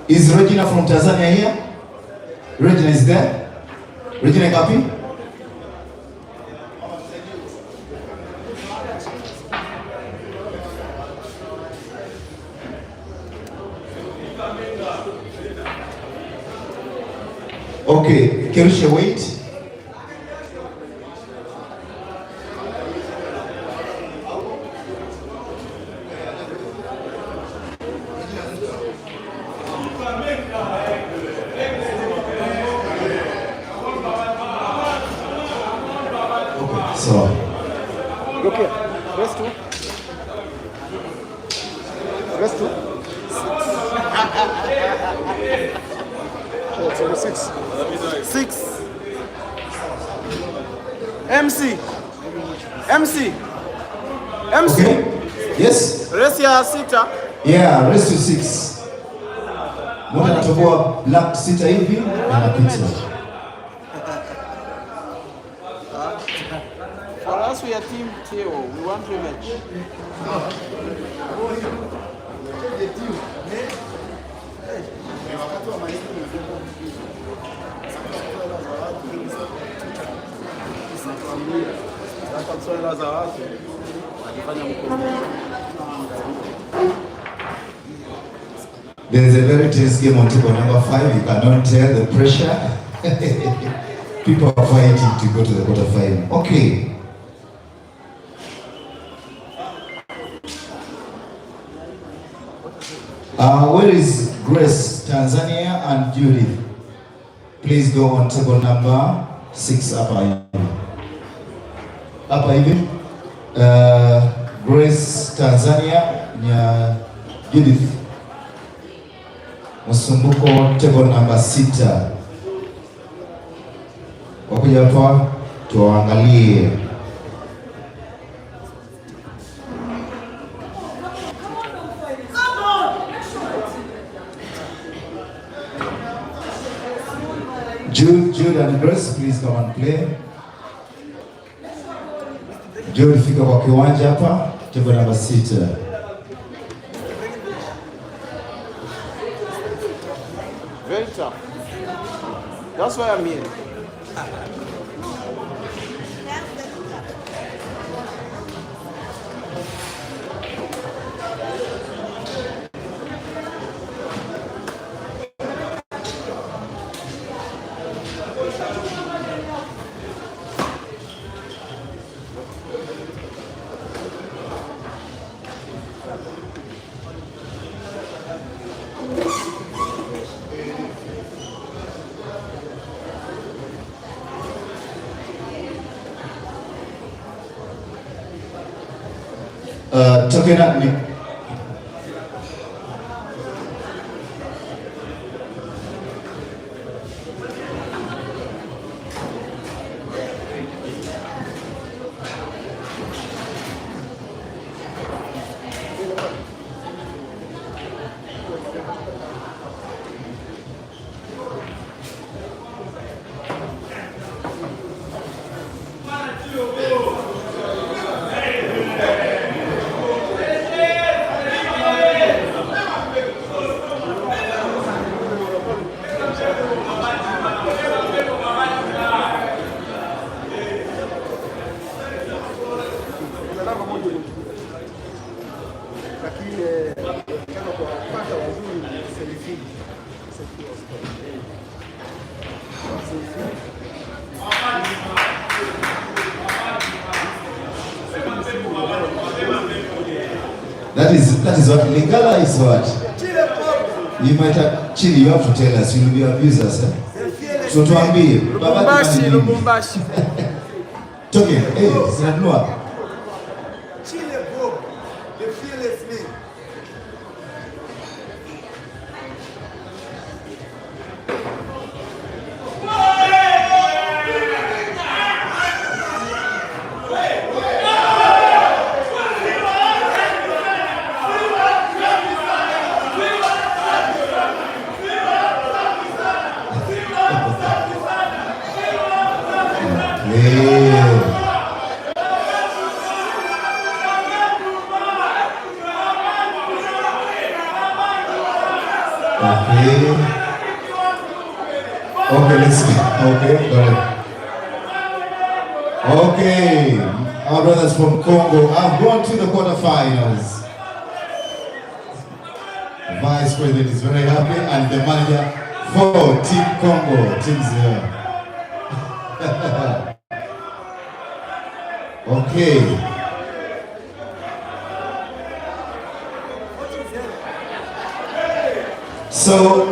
Is Regina from Tanzania here? Regina is there? Regina copy? Okay, Kerusha, wait. So, Rukia, rest two. Rest two. Oh, it's 6. 6. MC. okay. Yes? Rest ya sita. Yeah, rest to 6. Mmoja anatoboa black sita hivi anapita. For us, we are team Teo. We want rematch. There's a very tense game on table number 5. You cannot tell the pressure. People are fighting to go to the quarterfinal. Okay. Where is Grace, Tanzania, and Judith? Please go on table number 6 upper even. Grace, Tanzania, Judith Musumbuko, table number 6. Wakuja hapa tuangalie. Jude and Grace, please come and play. Jude, fika kwa kiwanja hapa, table number 6. Very tough. That's why I'm here. Token at me. That is what Lingala is what? You might have Chile, you have to tell us, you will be abusers. So tuambie, Lubumbashi. Toke, sinanua. Chile Bob, the fearless man. Okay. Okay, let's go. Okay, got it. Okay, our brothers from Congo have gone to the quarterfinals. Vice President is very happy, and the manager for Team Congo, Team Zero. Okay. So,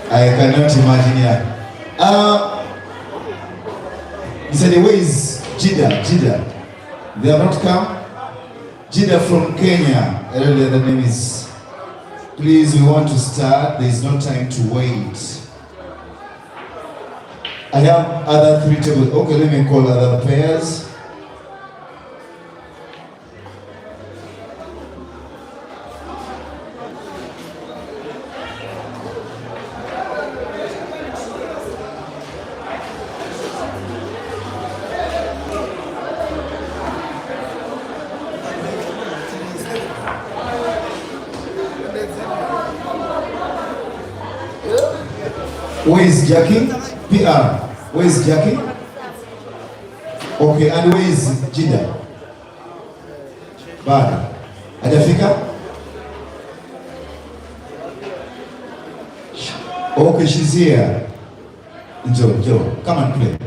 I cannot imagine here. He said, where is Jida? Jida. They have not come. Jida from Kenya. I don't know the name is. Please, we want to start. There is no time to wait. I have other 3 tables. Okay, let me call other pairs. Where is Jackie? PR. Where is Jackie? Okay, and where is Jida? Bad. Hajafika? Okay, she's here. Joe, come and play.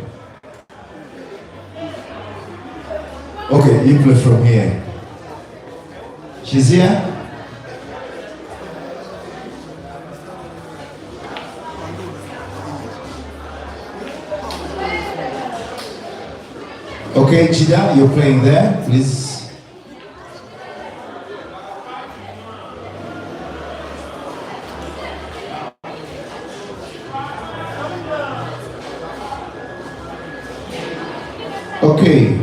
Okay, you play from here. She's here? Okay, Chida, you're playing there, please. Okay.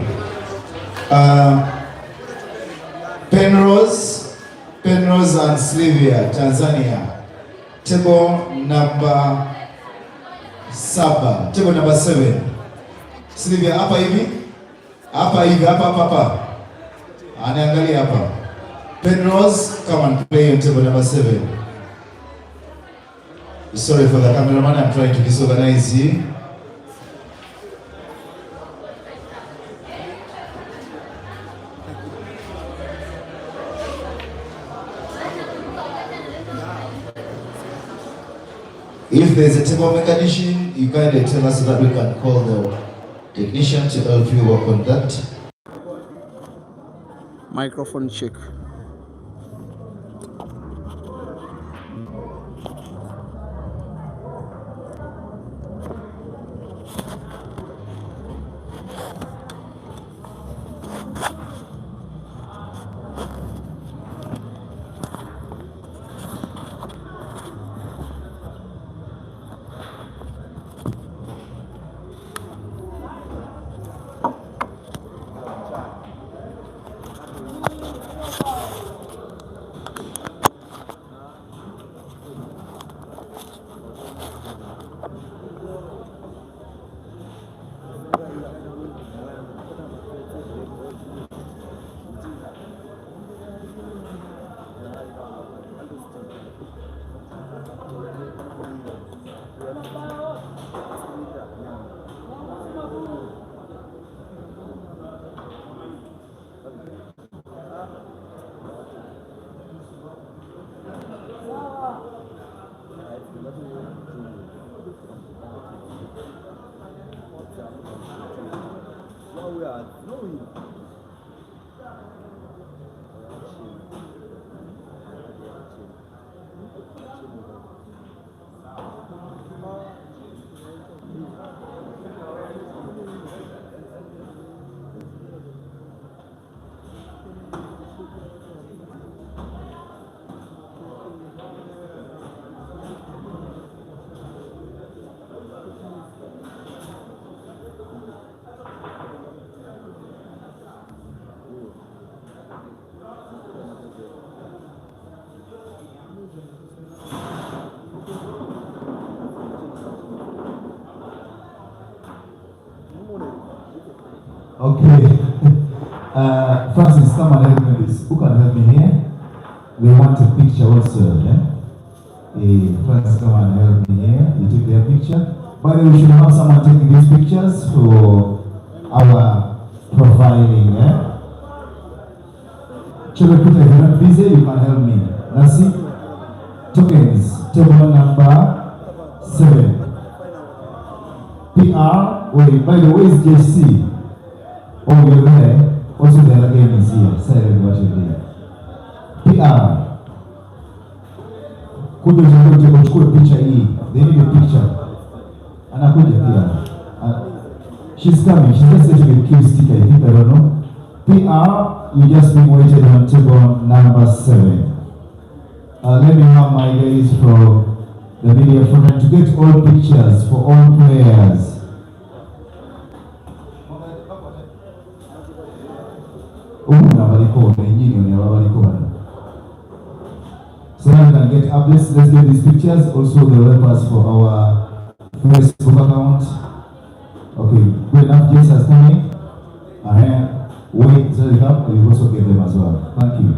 Penrose and Sylvia, Tanzania. Table number 7. Table number 7. Sylvia, hapa hivi? Hapa. Anaangalia hapa. Penrose, come and play on table number 7. Sorry for the cameraman, I'm trying to disorganize you. If there's a table mechanician, you kindly tell us so that we can call the technician to help you work on that. Microphone check. Okay. Francis, come and help me with this. Who can help me here? We want a picture also, yeah? Francis, come and help me here. You take their picture. By the way, we should have someone taking these pictures for our profiling, yeah? Children, if you're not busy, you can help me. Nasi, tokens, table number 7. PR, wait, by the way, is JC. Oh, you're there. Also, the other game is here. Silent what you did. PR. Kuja uchukue picha hii. They need a picture. Anakuja PR. She's coming. She's just going to get key sticker. I think, I don't know. PR, you just being waited on table number 7. Let me have my guys from the media front to get all pictures for all players. So now we can get updates. Let's get these pictures. Also, the help us for our Facebook account. Okay, good enough. Jason is coming. Wait, so you also get them as well. Thank you.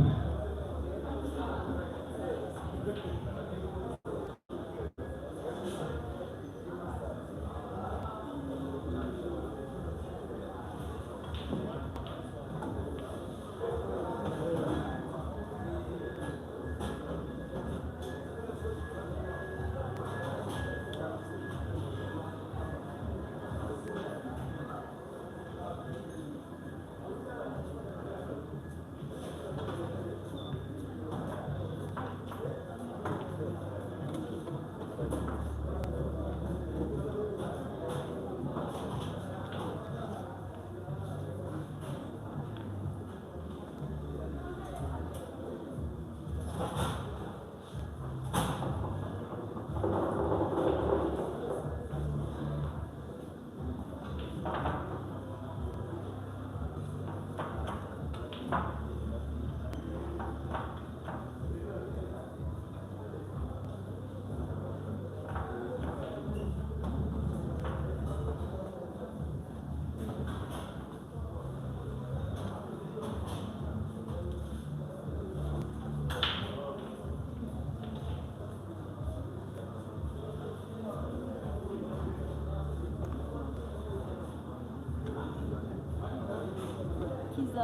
Kiiza.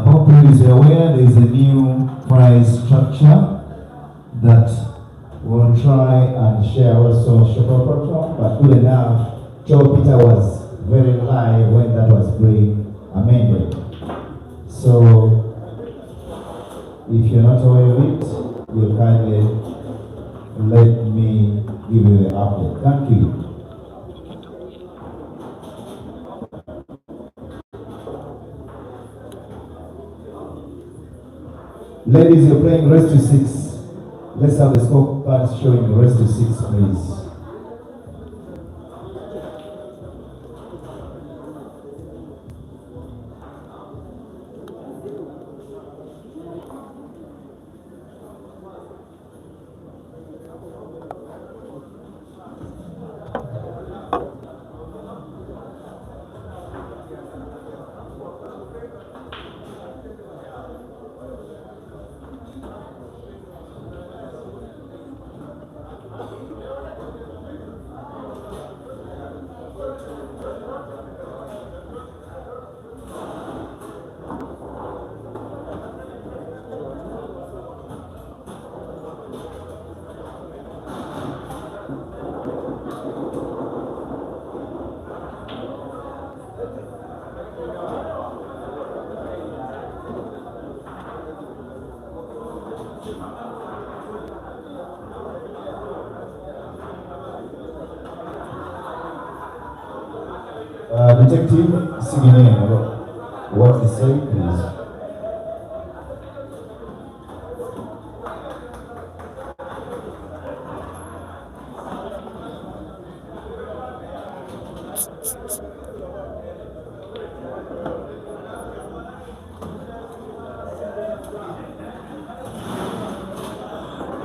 Hopefully you're aware there is a new prize structure that we'll try and share also Shopper, but good enough, Joe Peter was very live when that was being amended. So if you're not aware of it, you'll kindly let me give you the update. Thank you. Ladies, you're playing rest to 6. Let's have the scorecards showing rest to 6, please. Detective Sigine, what is saying, please?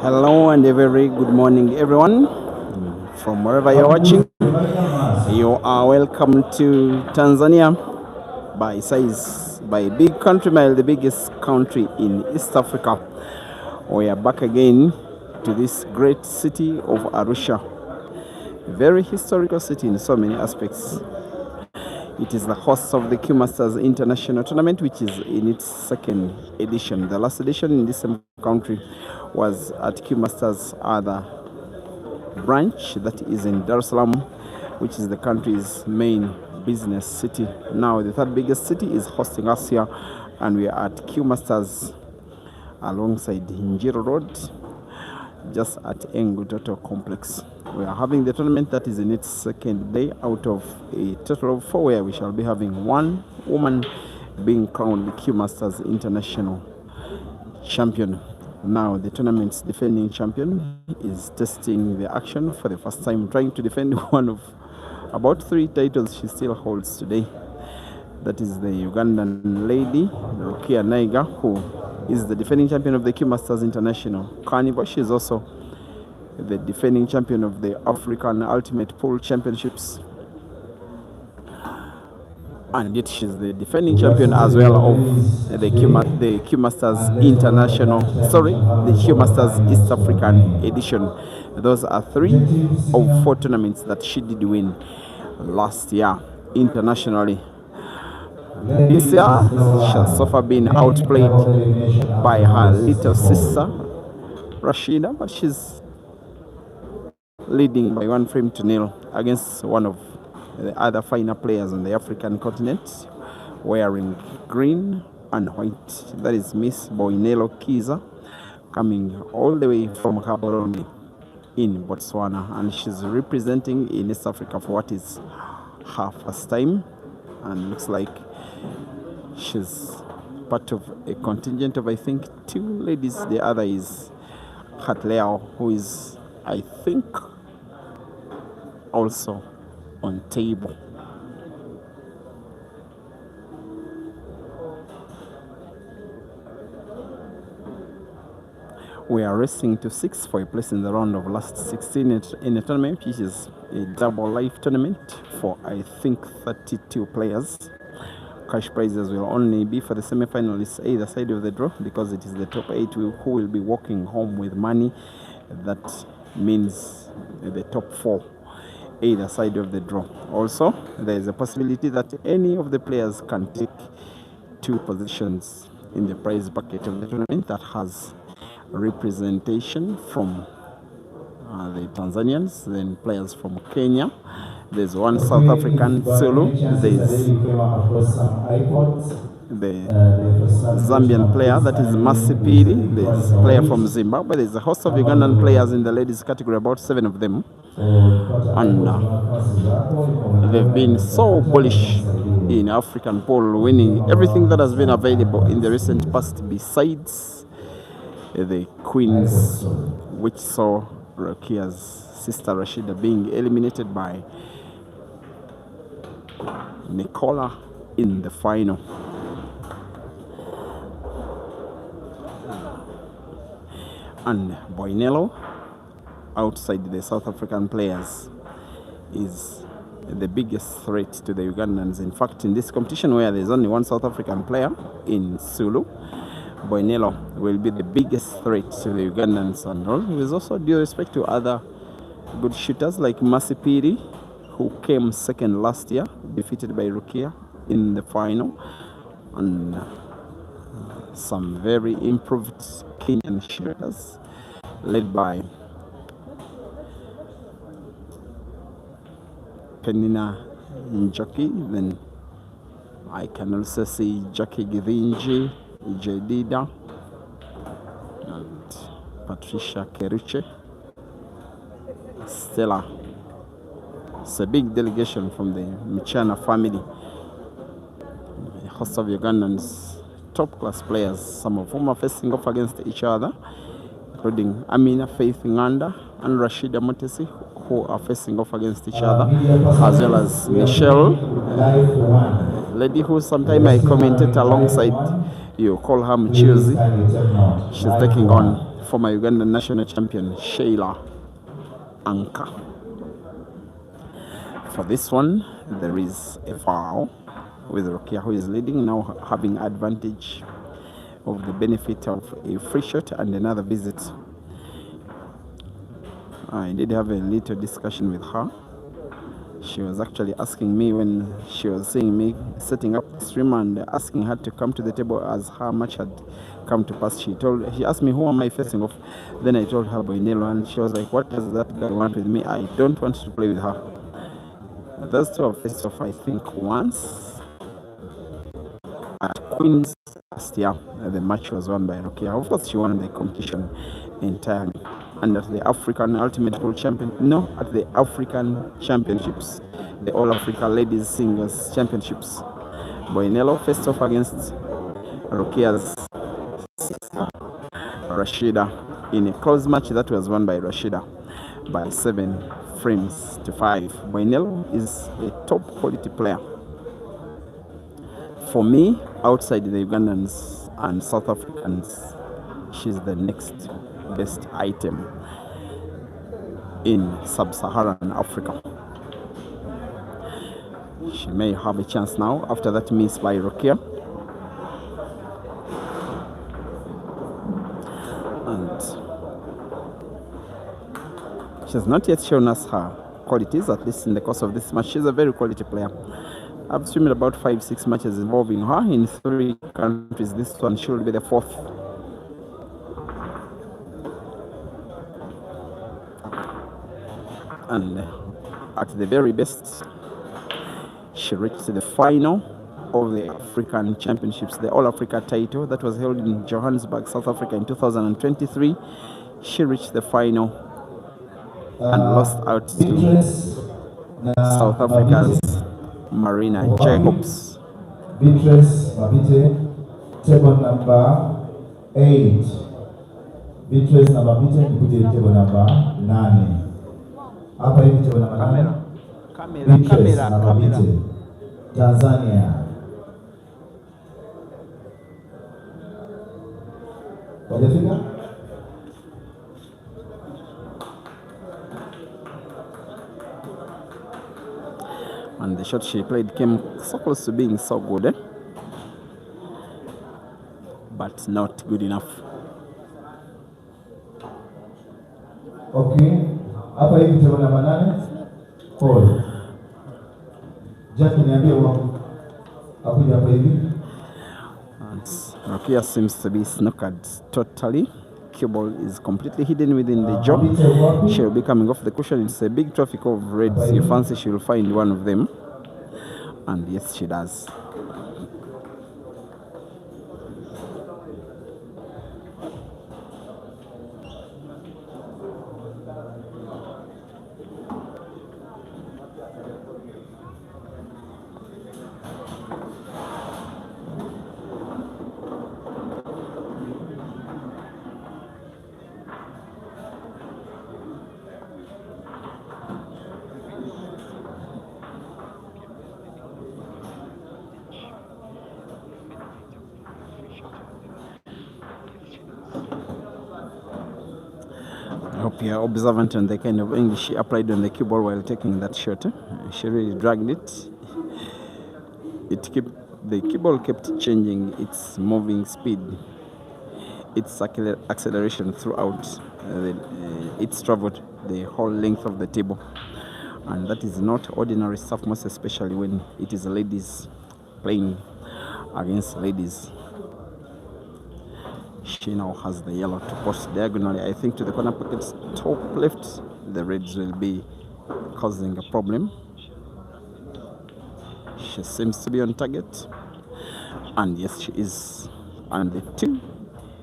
Hello and a very good morning, everyone. From wherever you're watching, you are welcome to Tanzania by size, by big country mile, the biggest country in East Africa. We are back again to this great city of Arusha. Very historical city in so many aspects. It is the host of the CUEMASTERS International Tournament, which is in its second edition. The last edition in this same country was at CUEMASTERS other branch that is in Dar es Salaam, which is the country's main business city. Now the third biggest city is hosting us here, and we are at CUEMASTERS alongside Njiro Road, just at Engu Total Complex. We are having the tournament that is in its second day out of a total of 4, where we shall be having one woman being crowned the CUEMASTERS International Champion. Now the tournament's defending champion is testing the action for the first time, trying to defend one of about 3 titles she still holds today. That is the Ugandan lady, Rukia Naiga, who is the defending champion of the CUEMASTERS International Carnival. She is also the defending champion of the African Ultimate Pool Championships, and yet she's the defending champion as well of the CUEMASTERS International, the CUEMASTERS East African edition. Those are 3 of 4 tournaments that she did win last year internationally. This year, she has so far been outplayed by her little sister, Rashida, but she's leading by 1-0 against one of the other finer players on the African continent, wearing green and white. That is Miss Boinello Kiiza, coming all the way from Gaborone in Botswana, and she's representing in East Africa for what is her first time, and looks like she's part of a contingent of, I think, 2 ladies. The other is Hatleo, who is, I think, also on table. We are racing to 6 for a place in the round of last 16 in a tournament, which is a double life tournament for, I think, 32 players. Cash prizes will only be for the semi-finalists either side of the draw, because it is the top 8 who will be walking home with money. That means the top 4 either side of the draw. Also, there is a possibility that any of the players can take 2 positions in the prize bucket of the tournament that has representation from the Tanzanians, then players from Kenya. There's one South African Zulu. There's the Zambian player, that is Masipiri. There's a player from Zimbabwe. There's a host of Ugandan players in the ladies category, about 7 of them. And they've been so bullish in African pole, winning everything that has been available in the recent past, besides the Queens, which saw Rukia's sister Rashida being eliminated by Nicola in the final. And Boinello, outside the South African players, is the biggest threat to the Ugandans. In fact, in this competition, where there's only one South African player in Zulu, Boinello will be the biggest threat to the Ugandans. And with also due respect to other good shooters like Masipiri, who came second last year, defeated by Rukia in the final, and some very improved Kenyan shooters led by Penina Njoki. Then I can also see Jackie Givinji, Jedida, and Patricia Keruche, Stella It's a big delegation from the Michana family, a host of Ugandans, top class players, some of whom are facing off against each other, including Amina Faith Nganda and Rashida Motesi, who are facing off against each other, as well as Michelle, lady who sometime I commented alongside you, call her Mchuzi. She's taking on former Ugandan national champion Sheila Anka. For this one, there is a foul with Rukia, who is leading, now having advantage of the benefit of a free shot and another visit. I did have a little discussion with her. She was actually asking me when she was seeing me setting up the stream and asking her to come to the table as her match had come to pass. She asked me, who am I facing off? Then I told her Boinello, and she was like, what does that girl want with me? I don't want to play with her. Those two have faced off, I think, once at Queen's last year. The match was won by Rukia. Of course, she won the competition entirely. And at the African Ultimate Pool at the African Championships, the All Africa Ladies Singles Championships, Boinello faced off against Rukia's sister, Rashida, in a close match that was won by Rashida by 7 frames to 5. Boinello is a top quality player. For me, outside the Ugandans and South Africans, she's the next best item in sub-Saharan Africa. She may have a chance now after that miss by Rukia. And she's not yet shown us her qualities, at least in the course of this match. She's a very quality player. I've streamed about 5-6 matches involving her in 3 countries. This one should be the 4th. And at the very best, she reached the final of the African Championships, the All Africa title that was held in Johannesburg, South Africa in 2023. She reached the final and lost out to South Africa's Marina Jacobs. Beatrice Mabite, table number 8. Beatrice Mabite, table number 9. Hapa hivi table number 9. Beatrice Mabite, Tanzania. Wajafika? And the shot she played came so close to being so good, but not good enough. Okay, hapa hivi table number 8. Paul. Jack niambie wangu. Akuja hapa hivi. Rukia seems to be snookered totally. Cue ball is completely hidden within the jaw. She will be coming off the cushion. It's a big traffic of reds. You fancy she will find one of them. And yes, she does. I hope you're observant on the kind of English she applied on the cue ball while taking that shot. She really dragged it. The cue ball kept changing its moving speed, its acceleration throughout. It's traveled the whole length of the table, and that is not ordinary stuff, most especially when it is ladies playing against ladies. She now has the yellow to post diagonally, I think, to the corner pocket's top left. The reds will be causing a problem. She seems to be on target, and yes, she is. And the 2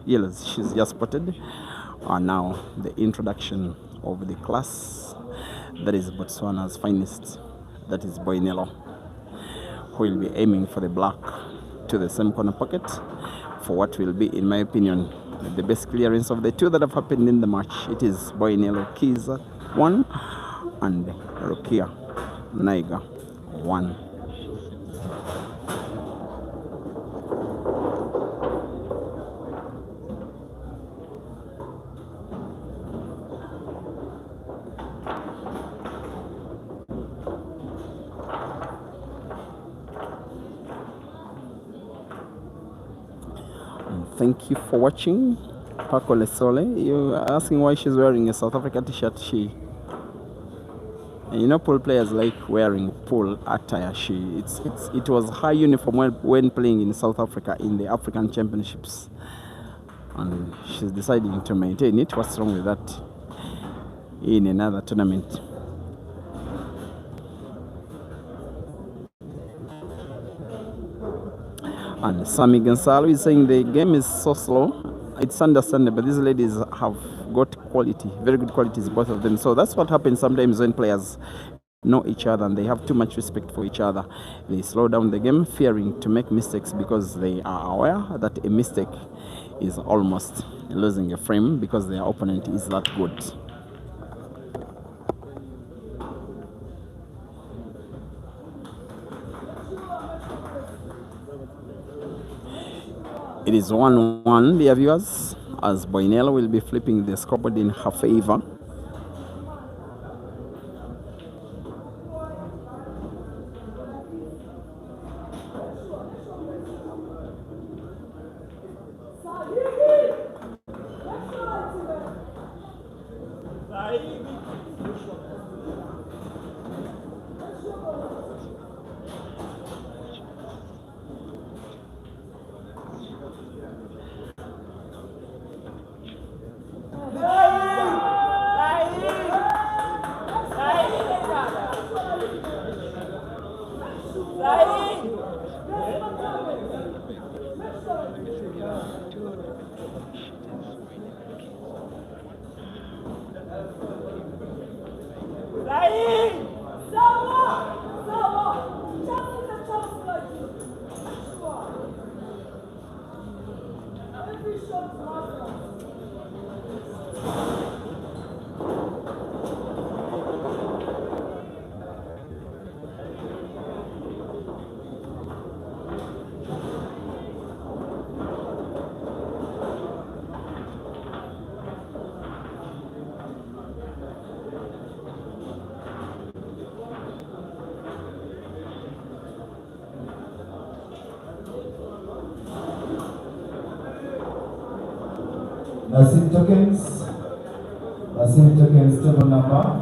yellows she's just spotted are now the introduction of the class That is Botswana's finest. That is Boinello, who will be aiming for the black to the same corner pocket for what will be, in my opinion, the best clearance of the two that have happened in the match. It is Boinello Kiiza 1 and Rukia Naiga 1. Thank you for watching. Paco Lesole, you're asking why she's wearing a South Africa t-shirt. You know, pool players like wearing pool attire. It was her uniform when playing in South Africa in the African Championships, and she's deciding to maintain it. What's wrong with that in another tournament? And Sammy Gonzalo is saying the game is so slow. It's understandable, but these ladies have got quality, very good qualities, both of them. So that's what happens sometimes when players know each other and they have too much respect for each other. They slow down the game, fearing to make mistakes because they are aware that a mistake is almost losing a frame because their opponent is that good. It is 1-1, dear viewers, as Boinello will be flipping the scoreboard in her favor. Nassim tokens, table number.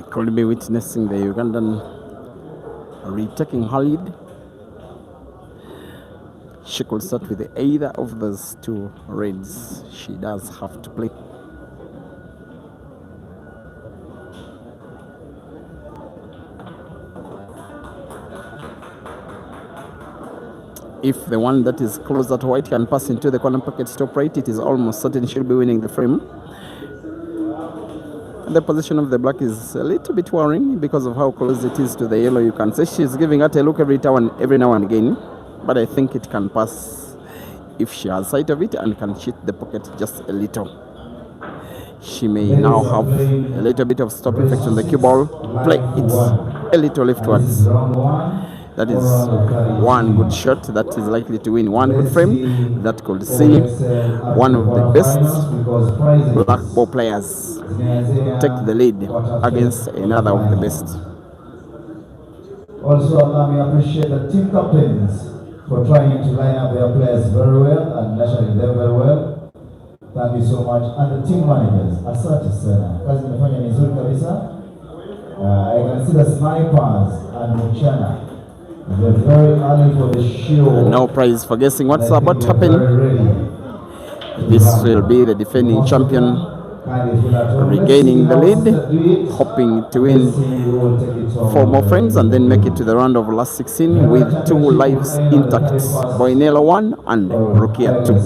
could be witnessing the Ugandan retaking her lead. She could start with either of those two raids. She does have to play. If the one that is closer to white can pass into the corner pocket top right, it is almost certain she'll be winning the frame. And the position of the black is a little bit worrying because of how close it is to the yellow. You can say she's giving it a look every now and again, but I think it can pass if she has sight of it and can cheat the pocket just a little. She may now have a little bit of stop effect on the cue ball. Play it a little leftwards. That is one good shot that is likely to win one good frame. That could see one of the best black ball players take the lead against another of the best. Also, allow me to appreciate the team captains for trying to line up their players very well and nurturing them very well. Thank you so much. And the team managers, asante sana. Kazi imefanya ni nzuri kabisa. I can see the snipers and Mchana. They're very early for the show. No prize for guessing what's about to happen. This will be the defending champion regaining the lead, hoping to win 4 more frames and then make it to the round of last 16 with 2 lives intact. Boinello 1 and Rukia 2.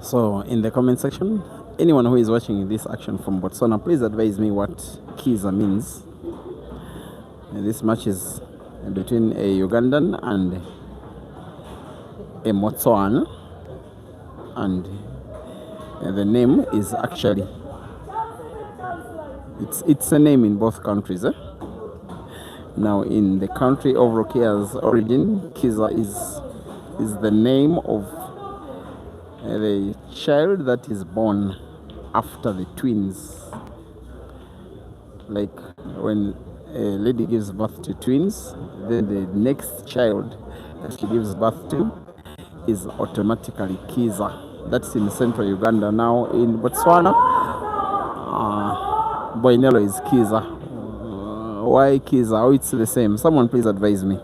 So in the comment section, anyone who is watching this action from Botswana, please advise me what Kiiza means. This match is between a Ugandan and a Botswana, and the name is actually it's a name in both countries. Now, in the country of Rukia's origin, Kiiza is the name of the child that is born after the twins. Like when a lady gives birth to twins, then the next child that she gives birth to is automatically Kiiza. That's in central Uganda. Now in Botswana, Boinello is Kiiza. Why Kiiza? Oh, it's the same. Someone please advise me.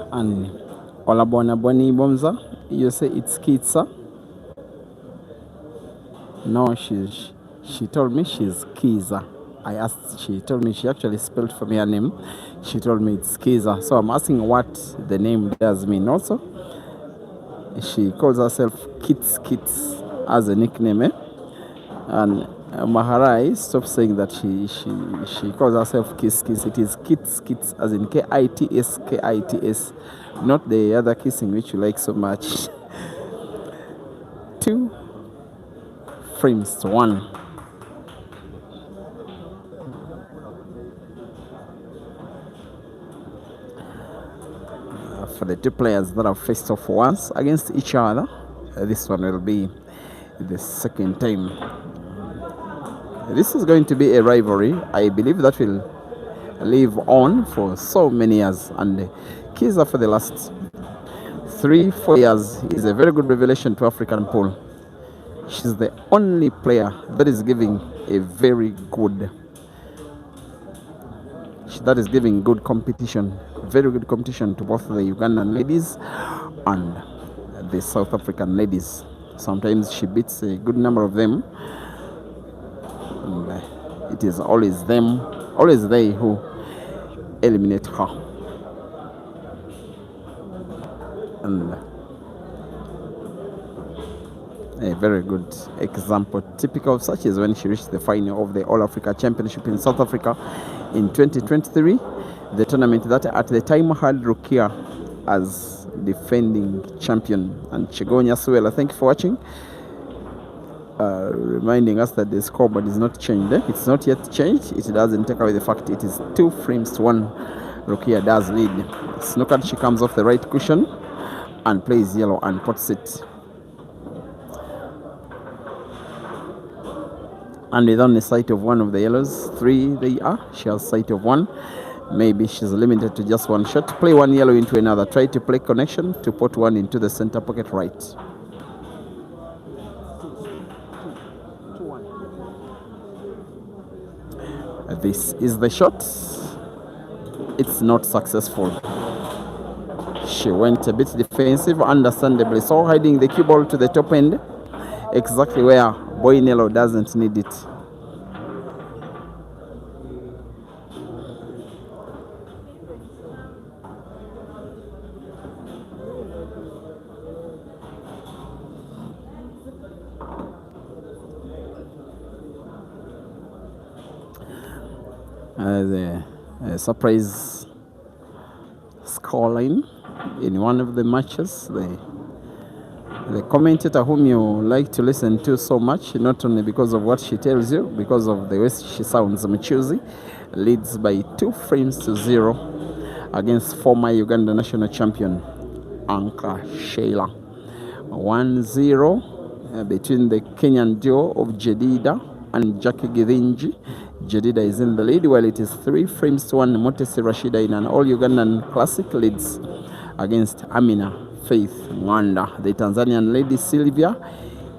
And Olabona Boni Bomza, you say it's Kiiza? No, she told me she's Kiiza. I asked, she told me she actually spelled for me her name. She told me it's Kiiza. So I'm asking what the name does mean. Also, she calls herself Kits as a nickname. And Maharai, stop saying that she calls herself Kiss. It is Kits as in Kits, not the other kissing which you like so much. 2 frames to 1. For the two players that have faced off once against each other, this one will be the second time. This is going to be a rivalry. I believe that will live on for so many years. And Kiiza for the last 3-4 years is a very good revelation to African pool. She's the only player that is giving a very good, that is giving good competition, very good competition to both the Ugandan ladies and the South African ladies. Sometimes she beats a good number of them. And it is always them, always they who eliminate her. And a very good example, typical of such, is when she reached the final of the All Africa Championship in South Africa in 2023, the tournament that at the time had Rukia as defending champion. And Chigonya Suela, thank you for watching. Reminding us that the scoreboard is not changed. It's not yet changed. It doesn't take away the fact it is 2 frames to 1. Rukia does lead. Snookered, she comes off the right cushion and plays yellow and puts it. And with only sight of one of the yellows, 3 they are. She has sight of 1. Maybe she's limited to just 1 shot. Play 1 yellow into another. Try to play connection to put 1 into the center pocket right. This is the shot. It's not successful. She went a bit defensive, understandably so, hiding the cue ball to the top end, exactly where Boinello doesn't need it. The surprise scoreline in one of the matches. The commentator whom you like to listen to so much, not only because of what she tells you, because of the way she sounds, Michuzi, leads by 2 frames to 0 against former Uganda national champion Anka Sheila. 1-0 between the Kenyan duo of Jedida and Jackie Githinji. Jedida is in the lead, while it is 3 frames to 1. Motesi Rashida in an all-Ugandan classic leads against Amina Faith Mwanda. The Tanzanian lady Sylvia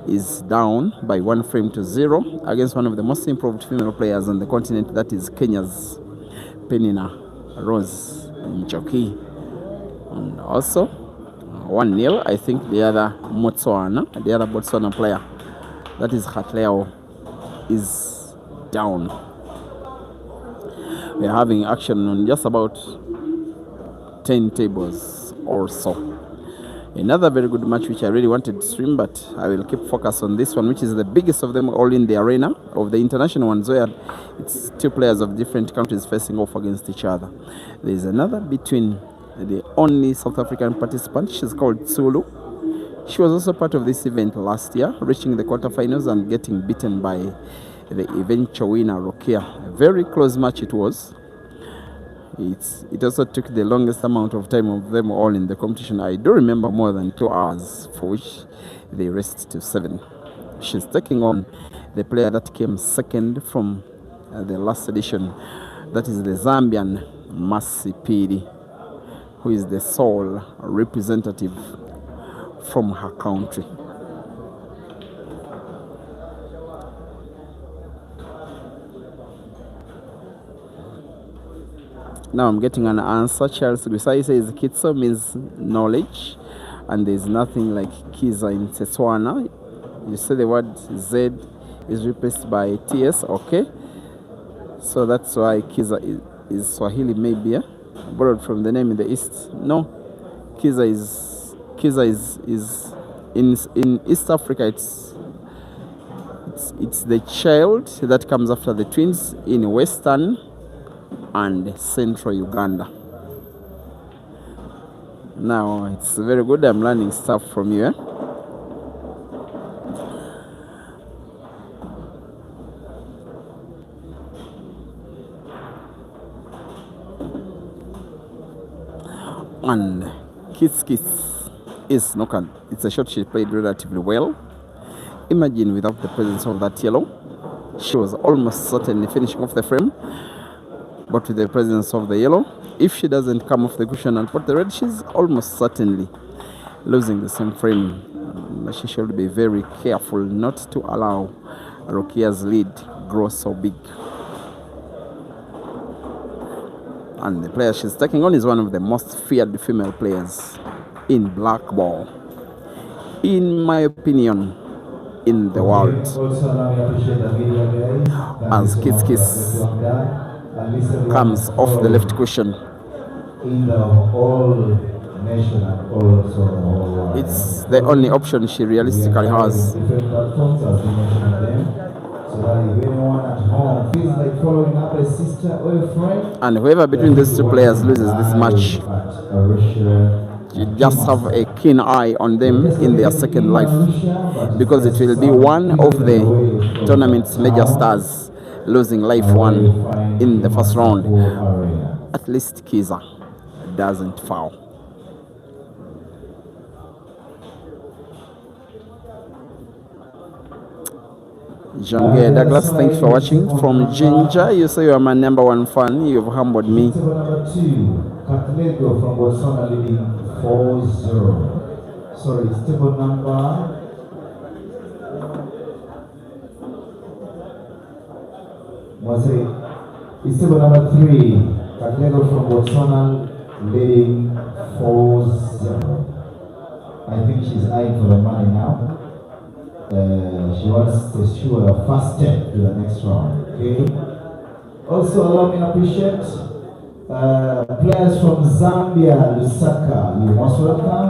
is down by 1 frame to 0 against one of the most improved female players on the continent, that is Kenya's Penina Rose Njoki. And also 1-0, I think the other Botswana player, that is Hatleo, is down. We are having action on just about 10 tables or so. Another very good match which I really wanted to stream, but I will keep focus on this one, which is the biggest of them all in the arena of the international ones, where it's 2 players of different countries facing off against each other. There is another between the only South African participant. She's called Tsulu. She was also part of this event last year, reaching the quarterfinals and getting beaten by the eventual winner, Rukia. A very close match it was. It also took the longest amount of time of them all in the competition. I do remember more than 2 hours, for which they raced to 7. She's taking on the player that came second from the last edition. That is the Zambian Masipidi, who is the sole representative from her country. Now I'm getting an answer. Charles Gusai says Kitso means knowledge, and there's nothing like Kiiza in Botswana. You say the word Z is replaced by TS, okay? So that's why Kiiza is Swahili, maybe, yeah? Borrowed from the name in the East. No, Kiiza is in East Africa. It's the child that comes after the twins in Western and Central Uganda. Now it's very good. I'm learning stuff from you. And Kiss is Nokan. It's a shot she played relatively well. Imagine without the presence of that yellow, she was almost certainly finishing off the frame. But with the presence of the yellow, if she doesn't come off the cushion and put the red, she's almost certainly losing the same frame. She should be very careful not to allow Rukia's lead grow so big. And the player she's taking on is one of the most feared female players in black ball, in my opinion, in the world. As Kiss comes off the left cushion. It's the only option she realistically has. And whoever between these 2 players loses this match, you just have a keen eye on them in their second life, because it will be one of the tournament's major stars losing life 1 in the first round. At least Kiiza doesn't foul. Jange Douglas, thanks for watching. From Ginger, you say you are my #1 fan. You've humbled me. Number 2, Katlego from Botswana leading 4-0. Sorry, table number. It's table number 3. Katlego from Botswana leading 4-0. I think she's eyeing for the money now. She wants to show a first step to the next round. Okay. Also, allow me to appreciate players from Zambia, Lusaka. You most welcome.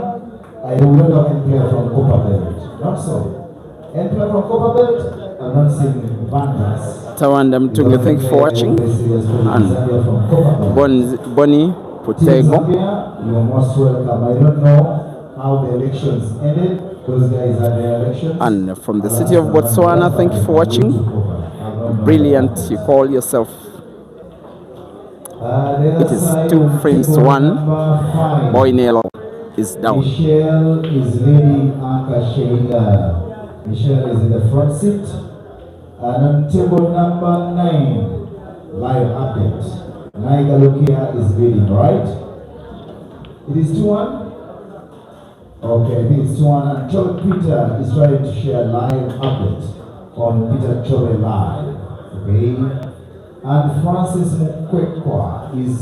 I will not have any player from Copperbelt. Not so. Any player from Copperbelt? I'm not seeing Bandas. Tawanda Mtunge, thank you for watching. And Bonnie Putego. Zambia, you're most welcome. I don't know how the elections ended. Those guys had their elections. And from the city of Botswana, thank you for watching. Brilliant, you call yourself. It is 2 frames to 1. Boinello is down. Michelle is leading Anka Sheila. Michelle is in the front seat. And on table number 9, live update. Naiga Rukia is leading, right? It is 2-1? Okay, I think it's 2-1. And Chole Peter is trying to share live update on Peter Chole Live. Okay? And Francis Mukwekwa is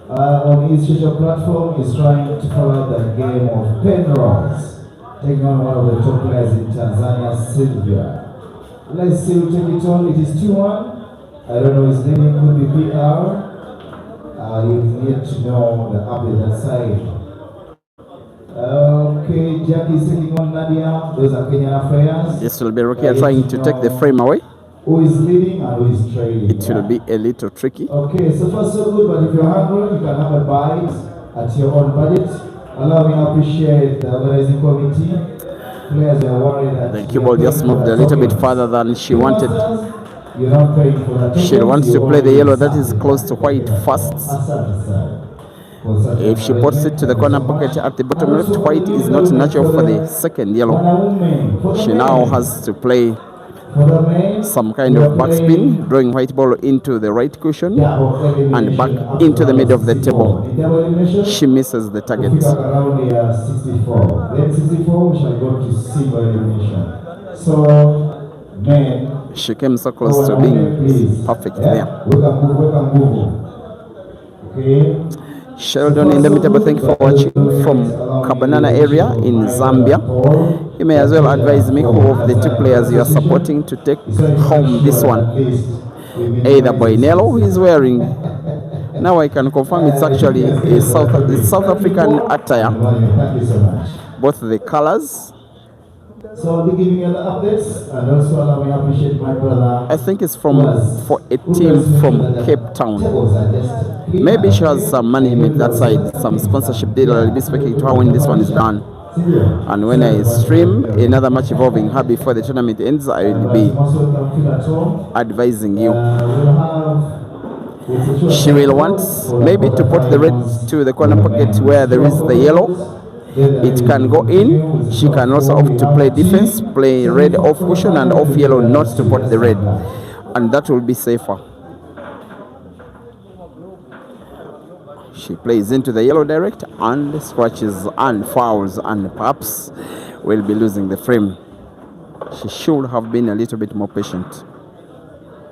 on his social platform is trying to follow the game of Penrose, taking on one of the top players in Tanzania, Sylvia. Let's see who take it on. It is 2-1. I don't know his name, could be PR. You need to know the update that side. Okay, Jackie is taking on Nadia. Those are Kenyan affairs. This will be Rukia trying to take the frame away. Who is leading and who is trailing? It will be a little tricky. Okay, so far so good, but if you're hungry, you can have a bite at your own budget. Allow me to appreciate the organizing committee. Players are worried that the cue ball just moved a little bit further than she wanted. You're not paying for that. She wants to play the yellow that is close to white first. If she puts it to the corner pocket at the bottom left, white is not natural for the second yellow. She now has to play some kind of backspin, drawing white ball into the right cushion and back into the middle of the table. She misses the target. She came so close to being perfect there. Sheldon in the middle, thank you for watching from Kabanana area in Zambia. You may as well advise me who of the 2 players you are supporting to take home this one. Either Boinello, who is wearing, now I can confirm it's actually a South African attire, both the colors. So I'll be giving you the updates, and also allow me to appreciate my brother. I think it's for a team from Cape Town. Maybe she has some money made that side, some sponsorship deal. I'll be speaking to her when this one is done. And when I stream another match involving her before the tournament ends, I will be advising you. She will want maybe to put the red to the corner pocket where there is the yellow. It can go in. She can also opt to play defense, play red off cushion and off yellow, not to put the red, and that will be safer. She plays into the yellow direct and scratches and fouls, and perhaps will be losing the frame. She should have been a little bit more patient.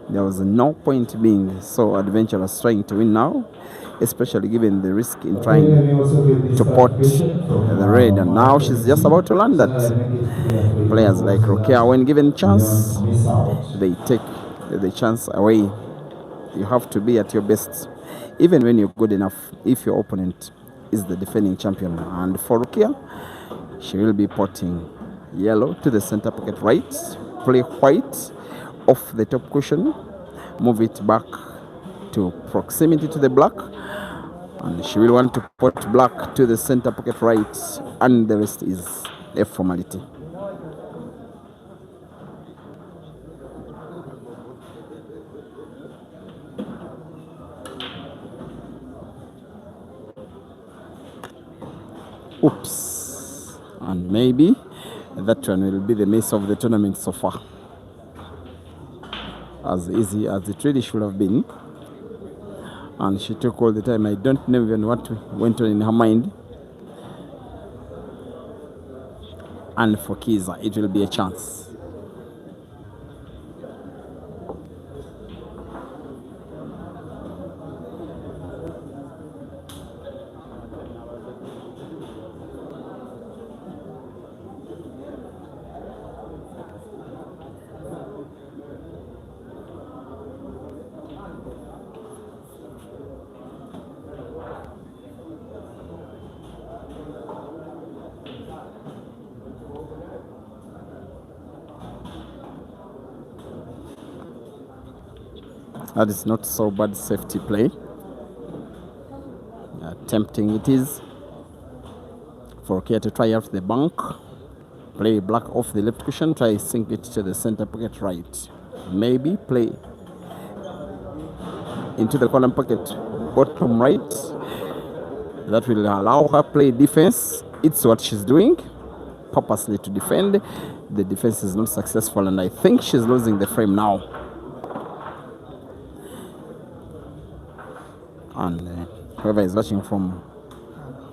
There was no point being so adventurous trying to win now, especially given the risk in trying to pot the red. And now she's just about to learn that players like Rukia, when given chance, they take the chance away. You have to be at your best, even when you're good enough, if your opponent is the defending champion. And for Rukia, she will be potting yellow to the center pocket right, play white off the top cushion, move it back to proximity to the black, and she will want to put black to the center pocket right, and the rest is a formality. Oops. And maybe that one will be the miss of the tournament so far. As easy as it really should have been. And she took all the time. I don't know even what went on in her mind. And for Kiiza, it will be a chance. That is not so bad safety play. Tempting it is for Rukia to try off the bank. Play black off the left cushion. Try sink it to the center pocket right. Maybe play into the corner pocket bottom right. That will allow her play defense. It's what she's doing purposely to defend. The defense is not successful, and I think she's losing the frame now. And whoever is watching from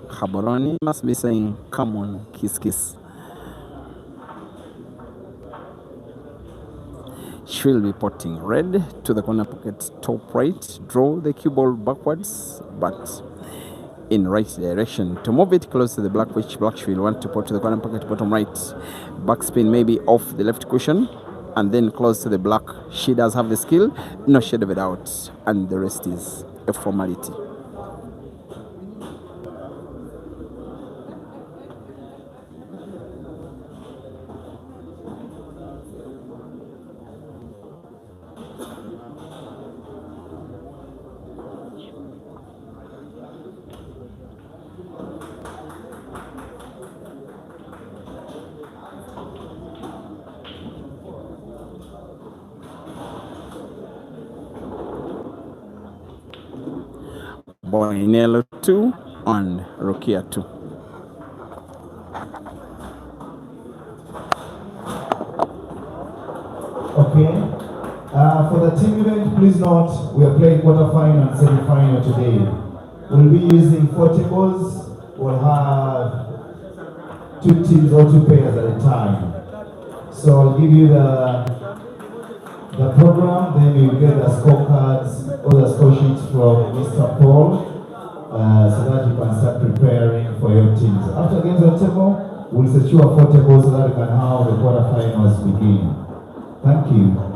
Gaborone must be saying, come on, kiss, kiss. She'll be potting red to the corner pocket top right. Draw the cue ball backwards, but in right direction. To move it close to the black, which black she will want to put to the corner pocket bottom right. Backspin maybe off the left cushion, and then close to the black. She does have the skill, no shade of a doubt, and the rest is a formality. Boinello 2 and Rukia 2. Okay. For the team event, please note we are playing quarterfinal and semi-final today. We'll be using 4 tables. We'll have 2 teams or 2 pairs at a time. So I'll give you the program, then you get the scorecards or the score sheets from Mr. Paul, so that you can start preparing for your teams. After games on table, we'll secure 4 tables so that you can have the quarterfinals begin. Thank you.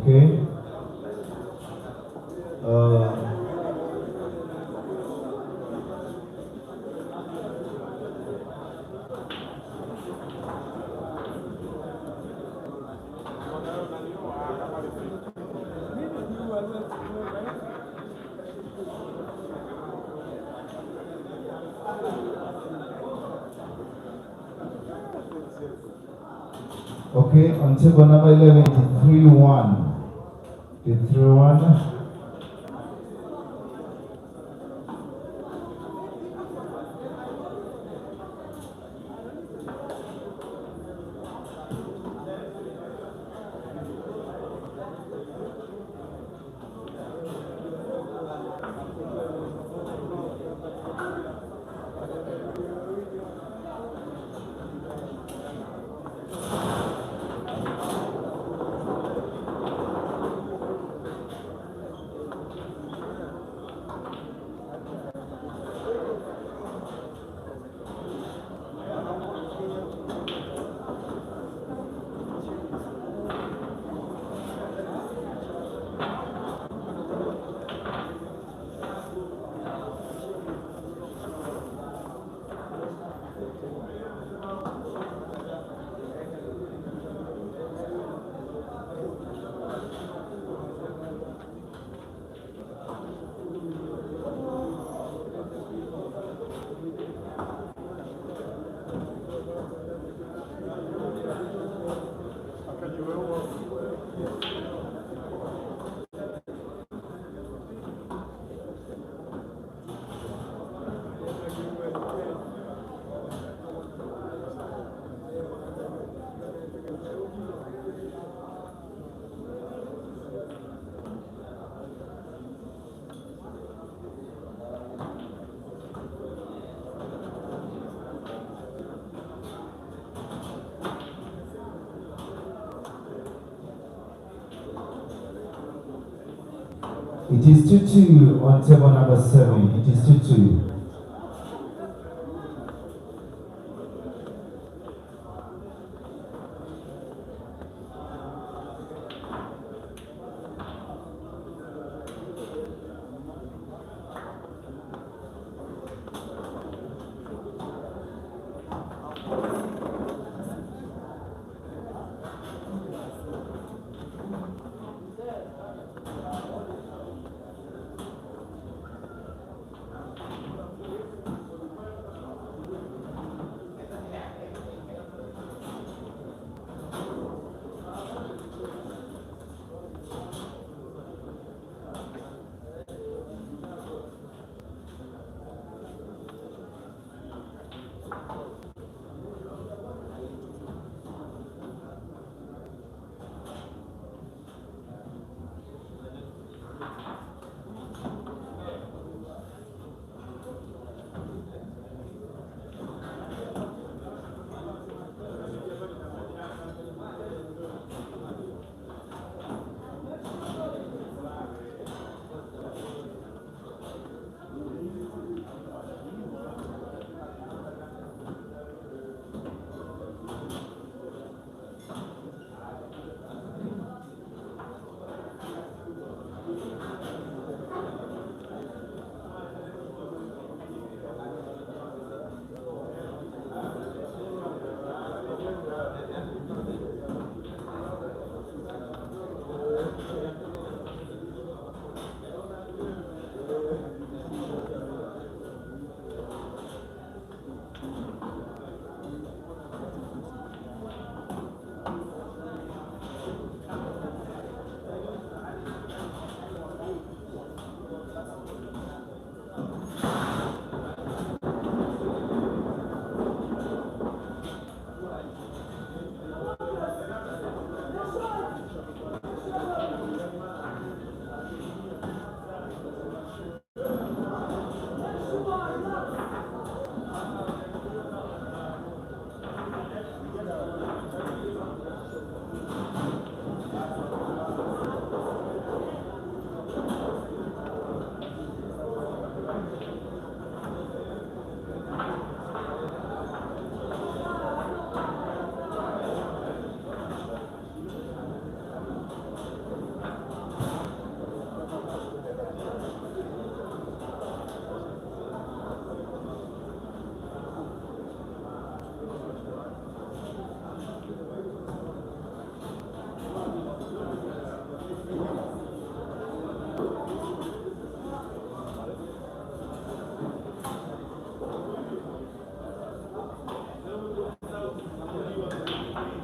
Okay. Okay, on table number 11, the 3-1. The 3-1. It is 2-2 on table number 7. It is 2-2.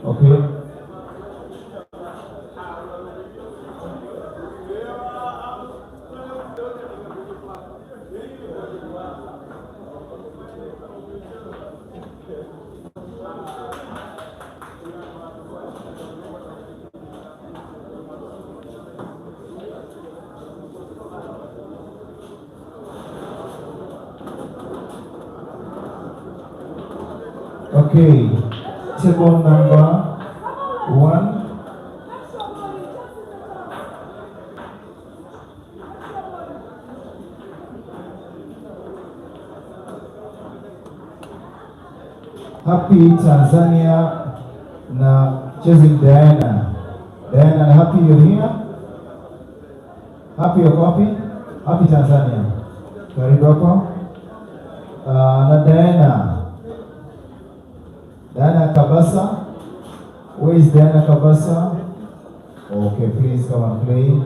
Okay. Okay, table number 1. Happy Tanzania na chasing Diana. Diana, happy you're here? Happy you're happy? Happy Tanzania. Karibu hapa. Na Diana. Diana Kabasa. Where is Diana Kabasa? Okay, please come and play.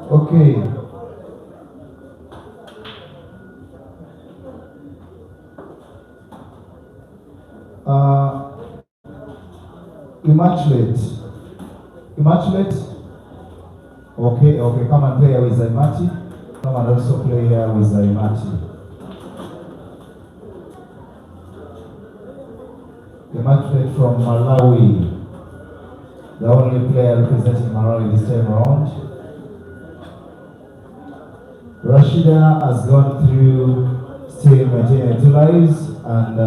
Okay. Immaculate. Okay, come and play with Imati. Come and also play here with Imati. Immaculate from Malawi. The only player representing Malawi this time around. Rashida has gone through still maintaining 2 lives, and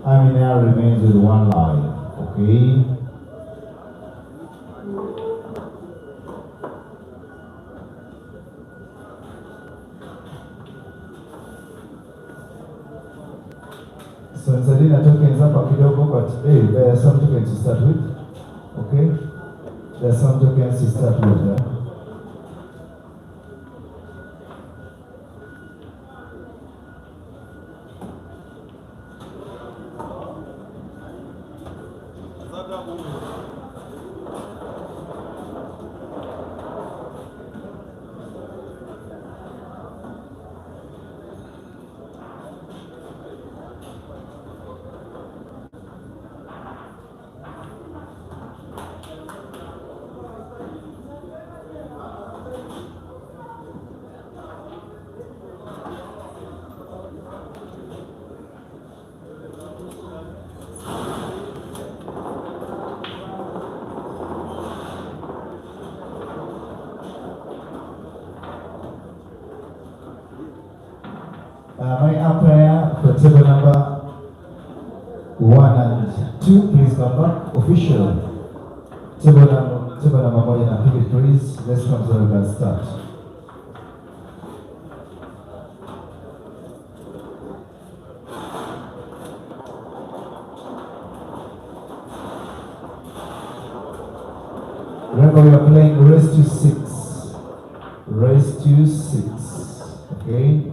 Amina remains with 1 life. Okay. So Selena tokens hapa kidogo, but hey, there are some tokens to start with. Okay, there are some tokens to start with. My umpire for table number 1 and 2, please come back. Official. Table number 1 and pick it, please. Let's come so we can start. Remember, we are playing race to 6. Race to 6. Okay.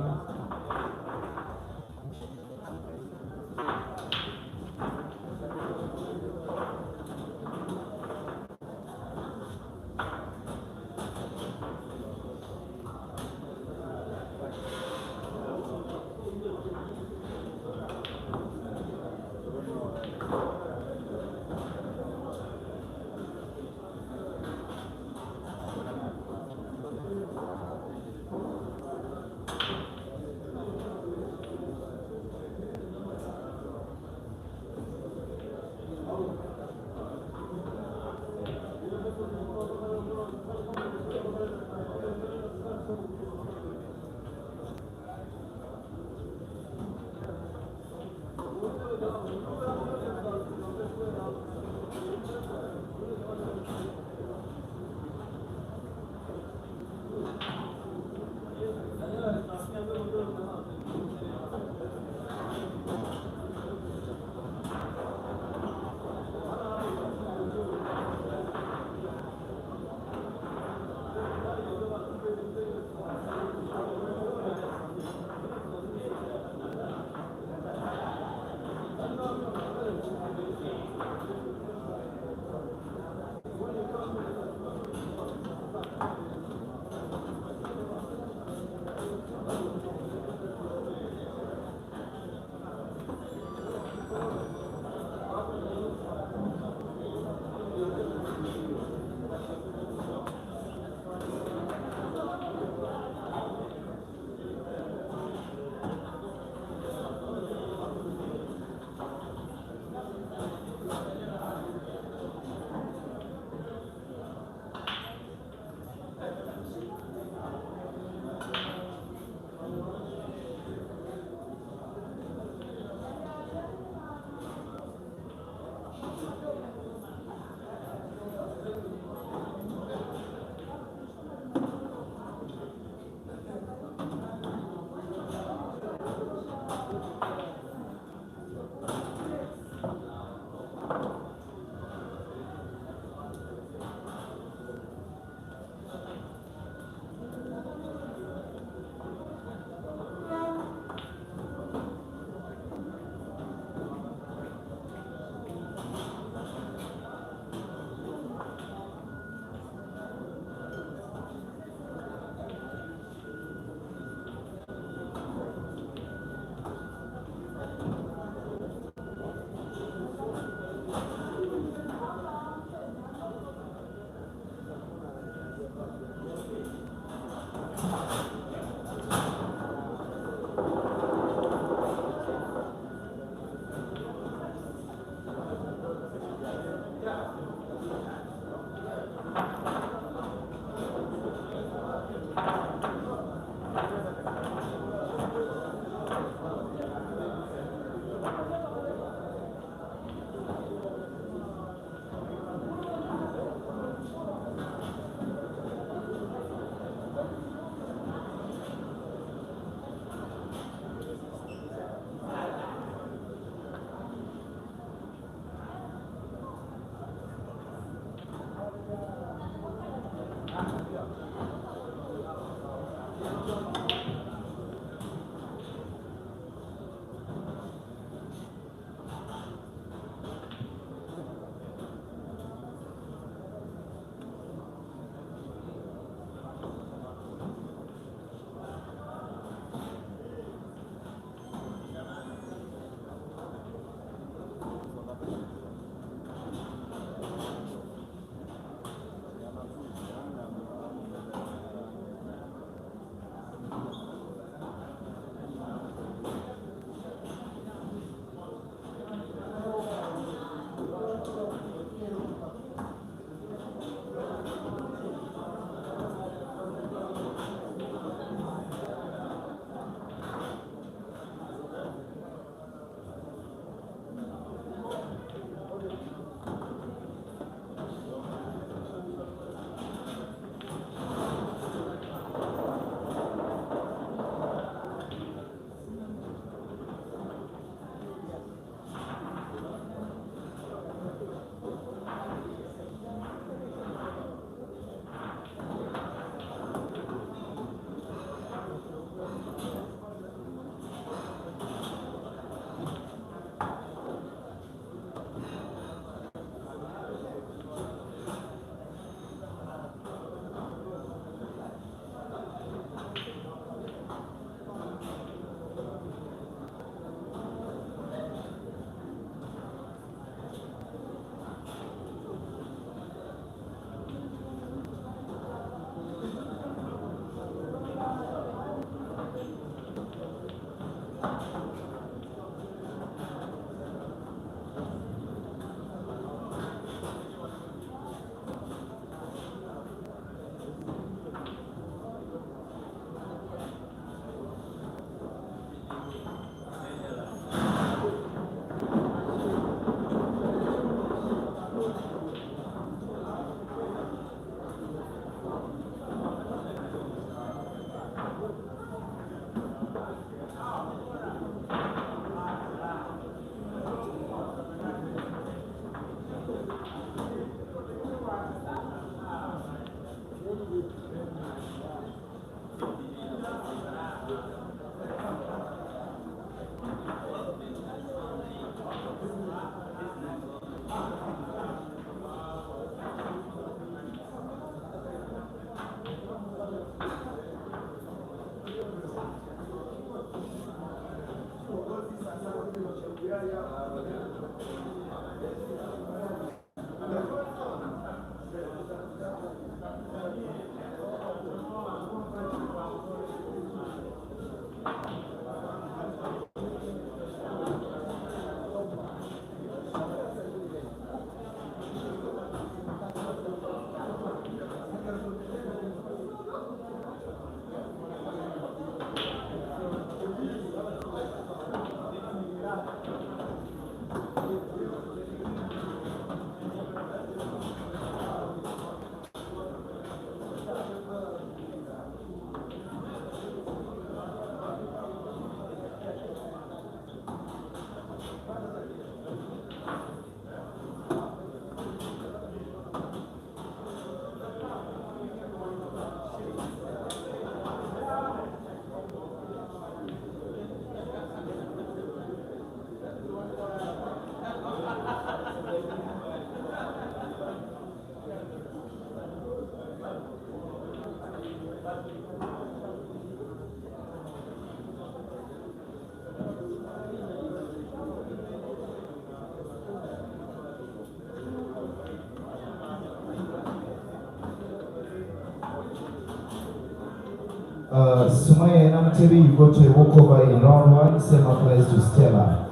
Sumaya and Amtiri, you go to a walkover in round 1, same applies to Stella.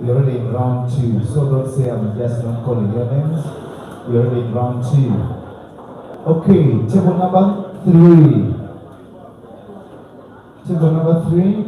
You're already in round 2, so don't say I'm just not calling your names. You're already in round 2. Okay, table number 3. Table number 3.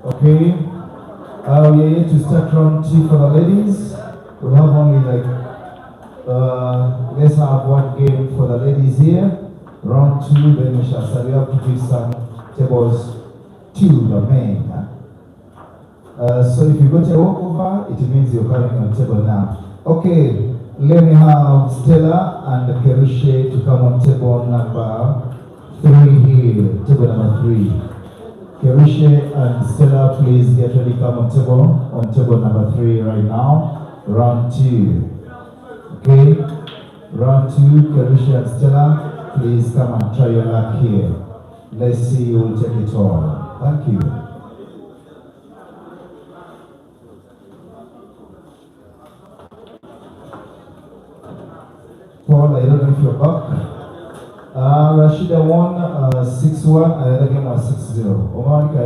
Okay, we are here to start round 2 for the ladies. We'll have only let's have one game for the ladies here. Round 2, then we shall start. We have to give some tables to the men. So if you go to walkover, it means you're coming on table now. Okay, let me have Stella and Kerushe to come on table number 3 here. Table number 3. Kerushe and Stella, please get ready, come on table number 3 right now. Round 2. Okay, round 2, Kerushe and Stella, please come and try your luck here. Let's see who will take it all. Thank you. Paul, I don't know if you're back. Rashida won 6-1, another game was 6-0. Omarika,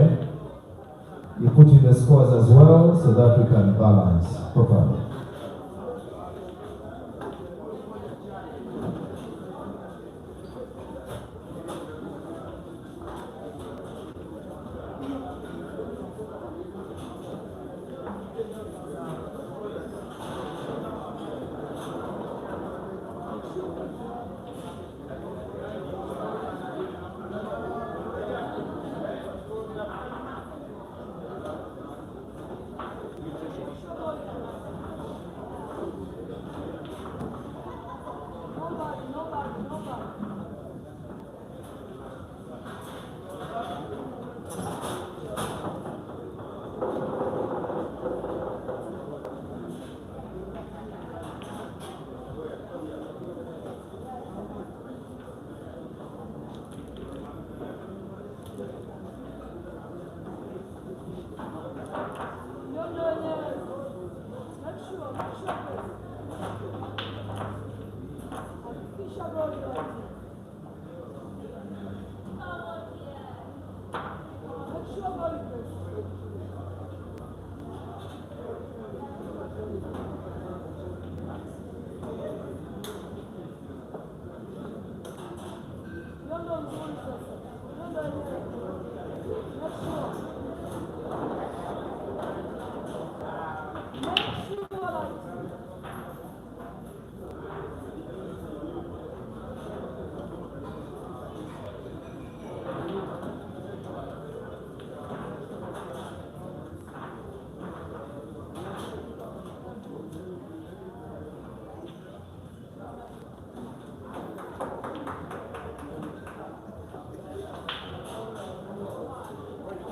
you put in the scores as well so that we can balance properly.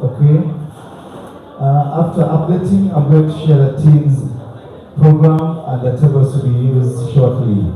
Okay. After updating, I'm going to share the team's program and the tables to be used shortly.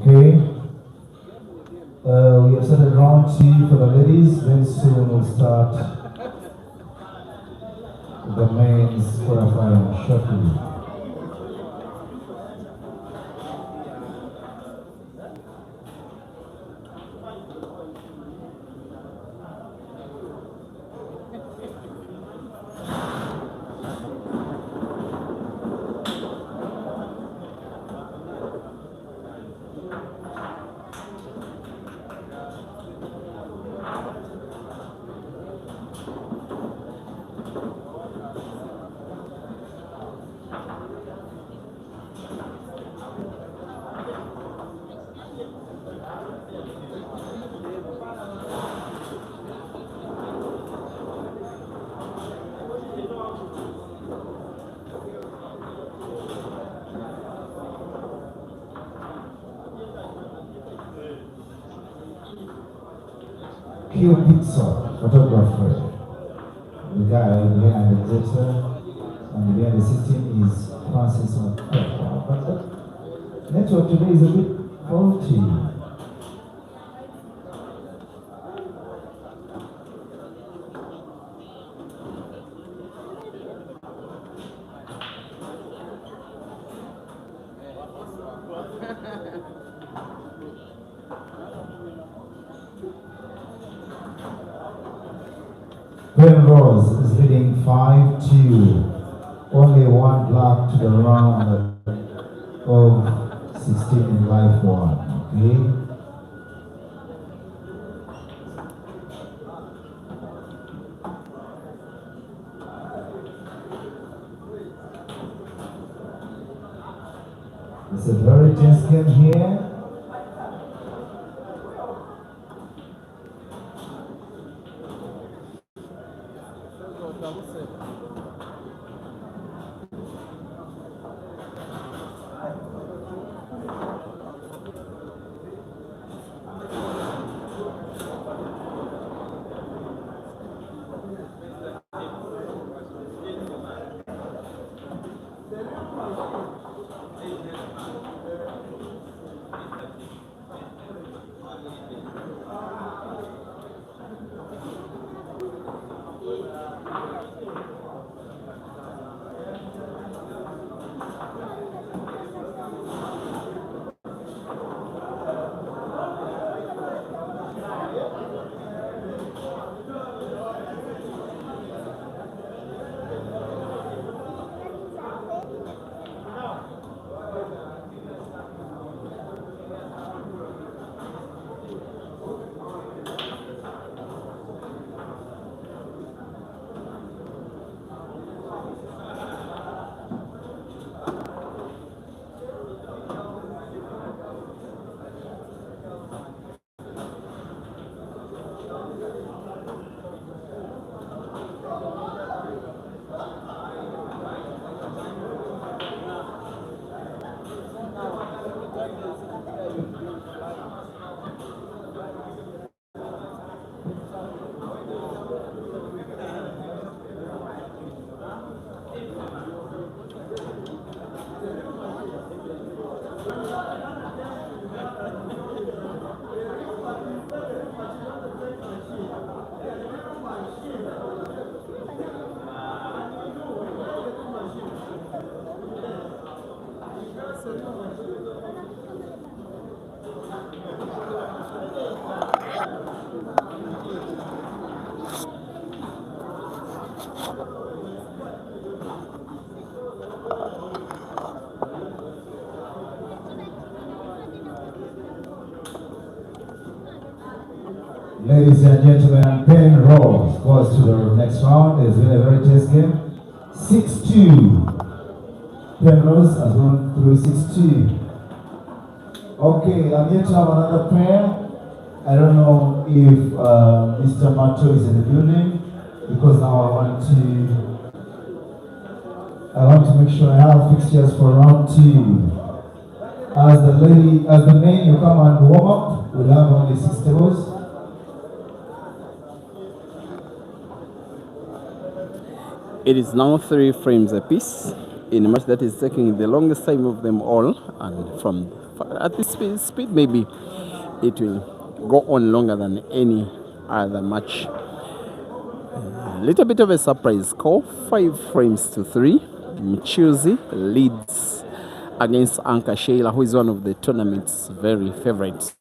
Okay. We have started round 2 for the ladies. Very soon we'll start the men's qualifying shortly. Kiiza, photographer. The guy behind the glitter and behind the system is Francis McCall. But the network today is a bit faulty. Rose is leading 5-2. Only one black to the round of 16 in life 1. Okay. It's a very tense game here. Ladies and gentlemen, Penrose goes to the next round. It's been a very tense game. 6-2. Penrose has gone through 6-2. Okay, I'm here to have another pair. I don't know if Mr. Mato is in the building, because now I want to make sure I have fixtures for round 2. As the men you come and warm up, we'll have only 6 tables. It is now 3 frames apiece in a match that is taking the longest time of them all, and from at this speed maybe it will go on longer than any other match. A little bit of a surprise score, 5 frames to 3. Mchuzi leads against Anka Sheila, who is one of the tournament's very favorites.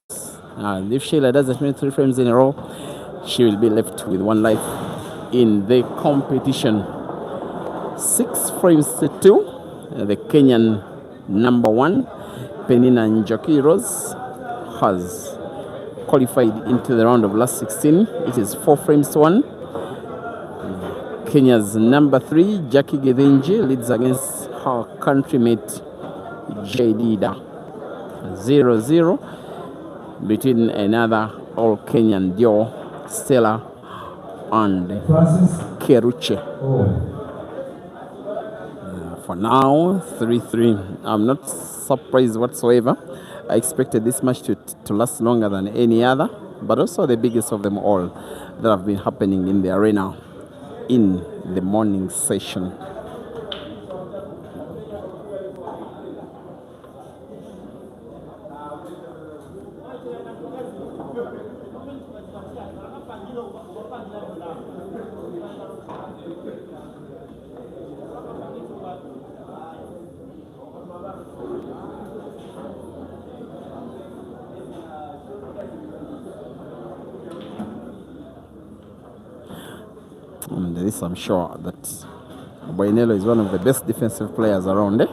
And if Sheila doesn't win 3 frames in a row, she will be left with 1 life in the competition. 6 frames to 2. The Kenyan number 1, Penina Njokiros, has qualified into the round of last 16. It is 4 frames to 1. Kenya's number 3, Jackie Githinji, leads against her countrymate Jedida. 0-0 between another all Kenyan duo, Stella and Keruche. For now, 3-3. I'm not surprised whatsoever. I expected this match to last longer than any other, but also the biggest of them all that have been happening in the arena in the morning session. And this, I'm sure that Boinello is one of the best defensive players around.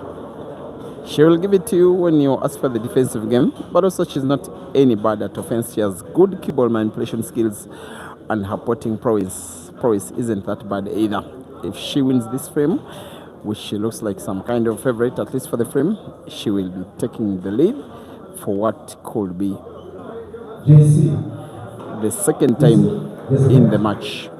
She will give it to you when you ask for the defensive game, but also she's not any bad at offense. She has good key ball manipulation skills, and her potting prowess isn't that bad either. If she wins this frame, which she looks like some kind of favorite, at least for the frame, she will be taking the lead for what could be the second time in the match.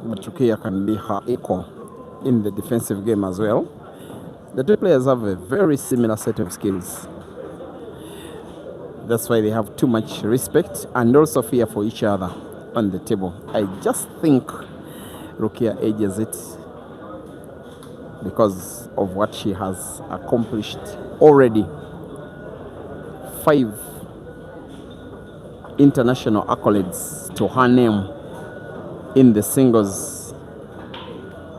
But Rukia can be her equal in the defensive game as well. The 2 players have a very similar set of skills. That's why they have too much respect and also fear for each other on the table. I just think Rukia edges it because of what she has accomplished already. 5 international accolades to her name in the singles,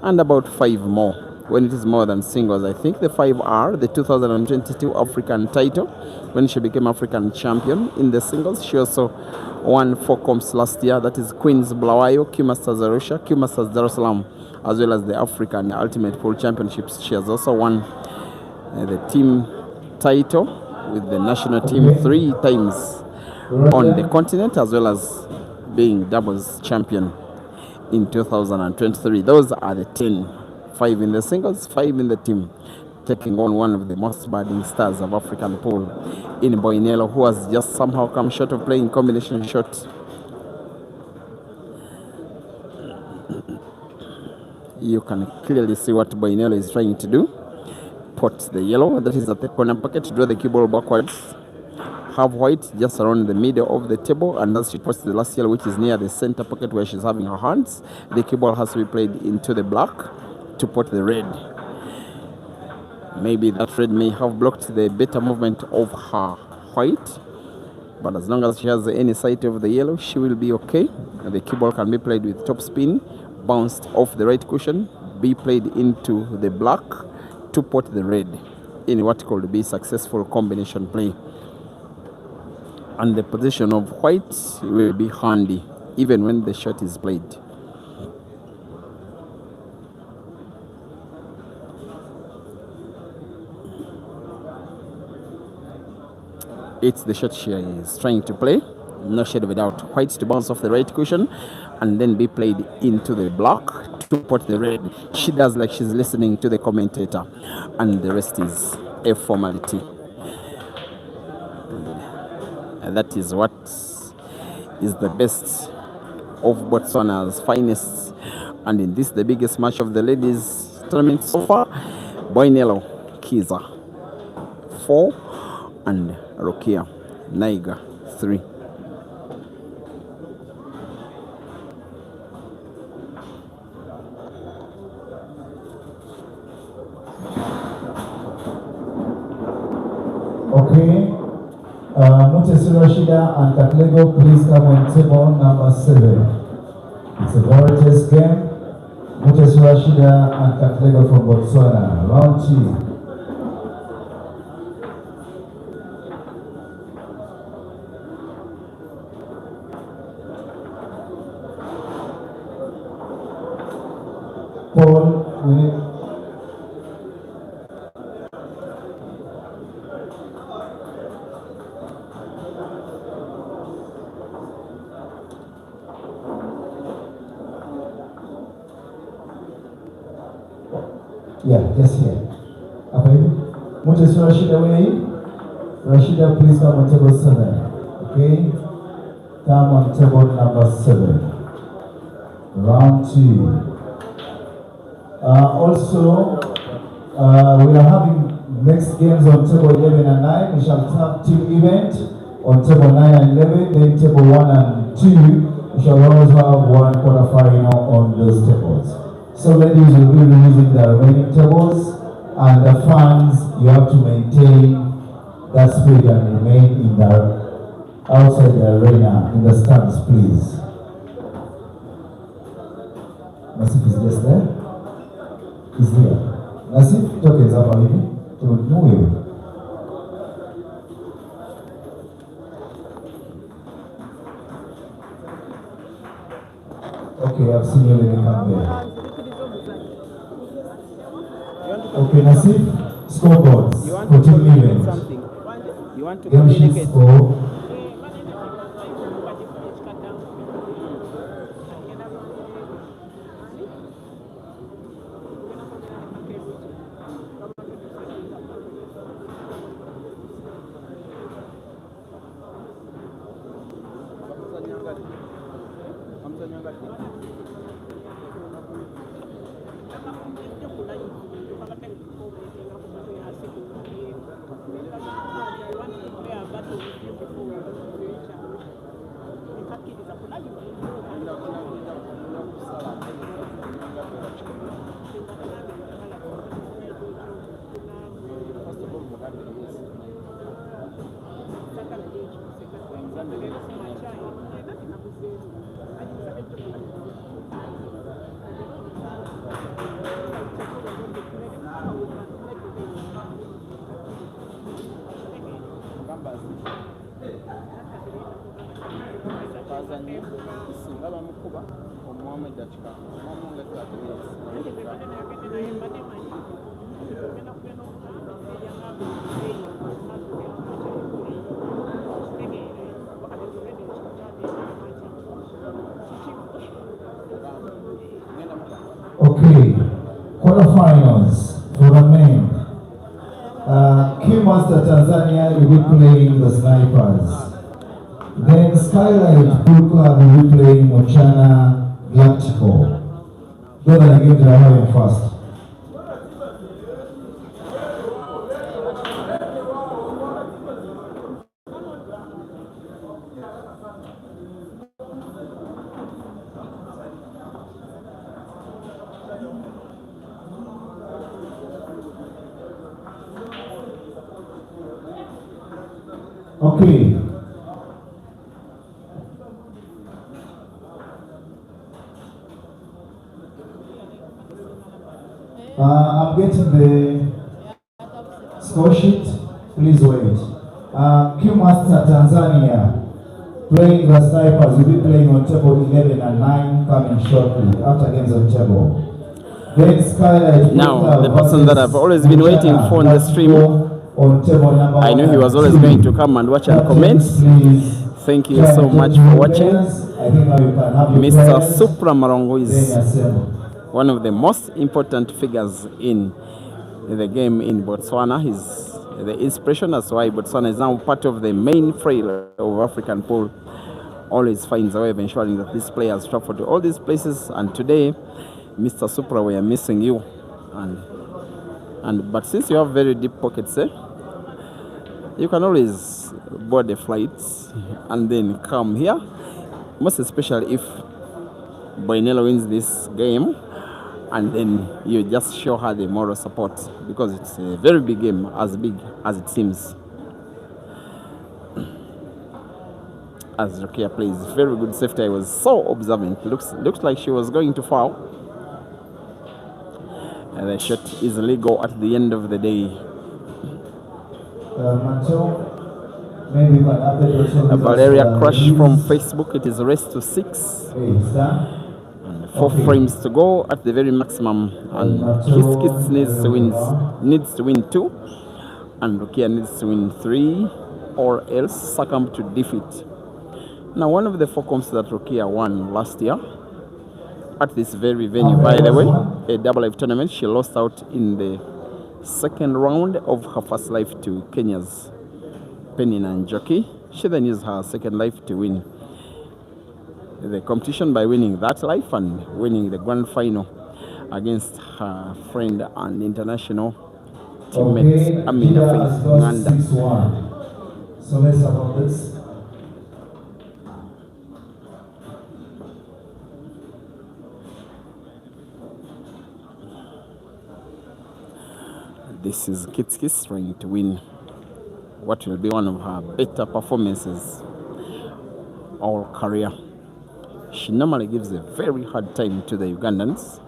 and about 5 more when it is more than singles. I think the 5 are the 2022 African title when she became African champion in the singles. She also won 4 comps last year, that is Queens Bulawayo, CUEMASTERS Arusha, CUEMASTERS Dar es Salaam, as well as the African Ultimate Pool Championships. She has also won the team title with the national team 3 times on the continent, as well as being doubles champion in 2023. Those are the 10. 5 in the singles, 5 in the team, taking on one of the most budding stars of African pool in Boinello, who has just somehow come short of playing combination shot. You can clearly see what Boinello is trying to do. Put the yellow that is at the corner pocket, draw the cue ball backwards, have white just around the middle of the table, and as she puts the last yellow, which is near the center pocket where she's having her hands, the cue ball has to be played into the black to put the red. Maybe that red may have blocked the better movement of her white, but as long as she has any sight of the yellow, she will be okay. The cue ball can be played with top spin, bounced off the right cushion, be played into the black to put the red in what could be successful combination play. and the position of white will be handy even when the shot is played. It's the shot she is trying to play. No shade without white to bounce off the right cushion and then be played into the block to put the red. She does like she's listening to the commentator, and the rest is a formality. And that is what is the best of Botswana's finest. And in this, the biggest match of the ladies tournament so far, Boinello, Kiiza 4, and Rukia, Naiga 3. Okay, Mutesi Rashida and Katlego, please come on table number 7. It's a gorgeous game. Mutesi Rashida and Katlego from Botswana, round 2. Paul, we need. Yeah, just here. Okay. Mutesi Rashida, where are you? Rashida, please come on table 7. Okay? Come on table number 7. Round 2. Also, we are having next games on table 11 and 9. We shall have team event on table 9 and 11. Then table 1 and 2. We shall always have one quarterfinal on those tables. So ladies will be using the remaining tables, and the fans, you have to maintain that spirit and remain in the outside the arena, in the stands, please. Nasif is just there. Is there. Nasif, tokens hapa hivi. Tumemove. Okay, I've seen you when you come there. Okay, Nasif, scoreboards for team event. You want to Game sheets for okay, quarterfinals for the men. CUEMASTERS Tanzania will be playing the Snipers. Then Skylight Pool Club will be playing Mochana Galactico. Those are the games that are having first. Okay. I'm getting the score sheet. Please wait. CUEMASTERS Tanzania. Playing the snipers will be playing on table 11 and 9 coming shortly after games on table. Now, the person that I've always been waiting for in the stream, I knew he was always going to come and watch and comment. Thank you so much for watching. Mr. Supra Marongo is one of the most important figures in the game in Botswana. He's the inspiration. That's why Botswana is now part of the main frail of African pool. Always finds a way of ensuring that these players travel to all these places. And today, Mr. Supra, we are missing you. But since you have very deep pockets, you can always board the flights and then come here. Most especially if Boinello wins this game, and then you just show her the moral support, because it's a very big game, as big as it seems. As Rukia plays very good safety, I was so observant. Looks like she was going to foul. And the shot is legal at the end of the day. Valeria Crush from Facebook. It is race to 6. And 4 frames to go at the very maximum. And Kiiza needs to win 2. And Rukia needs to win 3, or else succumb to defeat. Now, one of the 4 comps that Rukia won last year at this very venue, by the way, a double life tournament, she lost out in the second round of her first life to Kenya's Penina and Jockey. She then used her second life to win the competition by winning that life and winning the grand final against her friend and international teammate Amina Faith Uganda. So let's have all this. This is Kiiza trying to win what will be one of her better performances all career. She normally gives a very hard time to the Ugandans.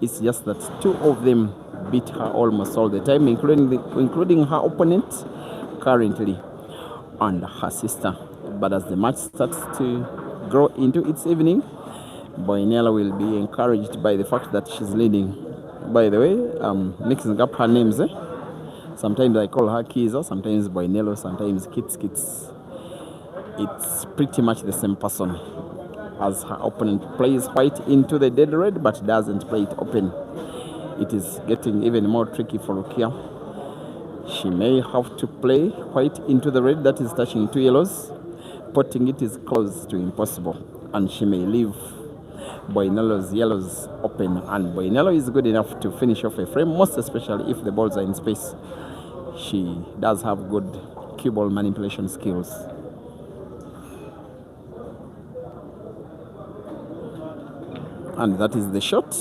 It's just that 2 of them beat her almost all the time, including her opponent currently and her sister. But as the match starts to grow into its evening, Boinello will be encouraged by the fact that she's leading. By the way, mixing up her names, sometimes I call her Kiiza, sometimes Boinello, sometimes Kiiza. It's pretty much the same person, as her opponent plays white into the dead red but doesn't play it open. It is getting even more tricky for Rukia. She may have to play white into the red that is touching 2 yellows. Potting it is close to impossible, and she may leave Boinello's yellows open, and Boinello is good enough to finish off a frame, most especially if the balls are in space. She does have good cue ball manipulation skills. And that is the shot,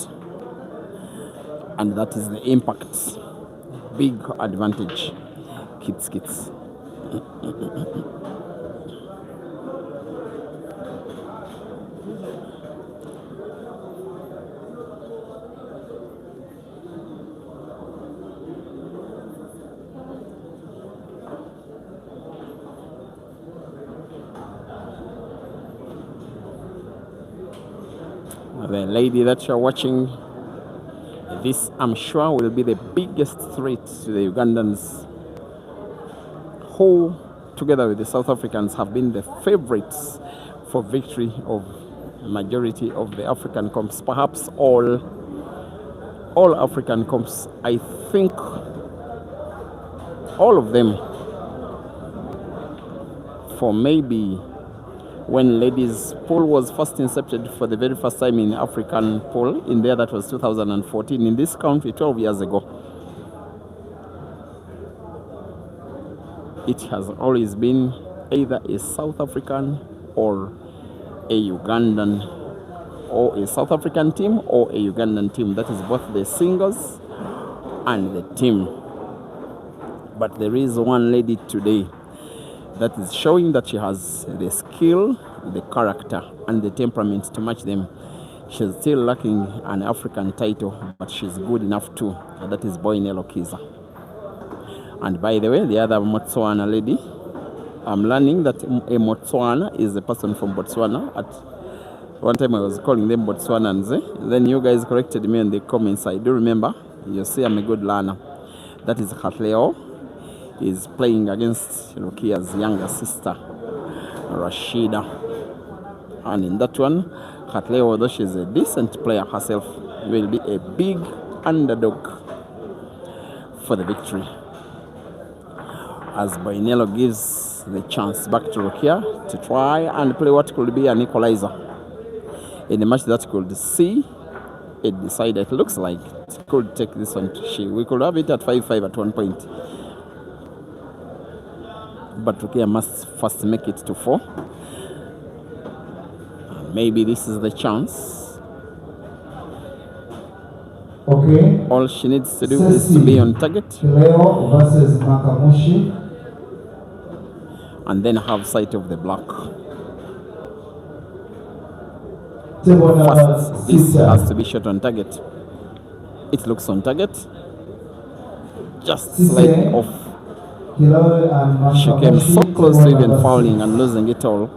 and that is the impact. Big advantage, Kiiza. The lady that you're watching, this I'm sure will be the biggest threat to the Ugandans, who together with the South Africans have been the favorites for victory of the majority of the African comps, perhaps all African comps. I think all of them, for maybe when ladies pool was first incepted for the very first time in African pool, in there that was 2014, in this country 12 years ago. It has always been either a South African or a Ugandan, or a South African team or a Ugandan team. That is both the singles and the team. But there is one lady today that is showing that she has the skill, the character, and the temperament to match them. She's still lacking an African title, but she's good enough too. And that is Boinello Kiiza. And by the way, the other Botswana lady I'm learning that a Botswana is a person from Botswana. At one time I was calling them Botswanans. Then you guys corrected me in the comments. I do remember. You see, I'm a good learner. That is Hatleo. Is playing against Rukia's younger sister, Rashida. And in that one, Hatleo, although she's a decent player herself, will be a big underdog for the victory. As Boinello gives the chance back to Rukia to try and play what could be an equalizer in a match that could see it decided. It looks like it could take this one. We could have it at 5-5 at one point, but Rukia must first make it to 4. Maybe this is the chance. Okay. All she needs to do is to be on target. Leo versus Makamushi. And then have sight of the block. First, this has to be shot on target. It looks on target. Just slightly off. She came so close to even fouling and losing it all.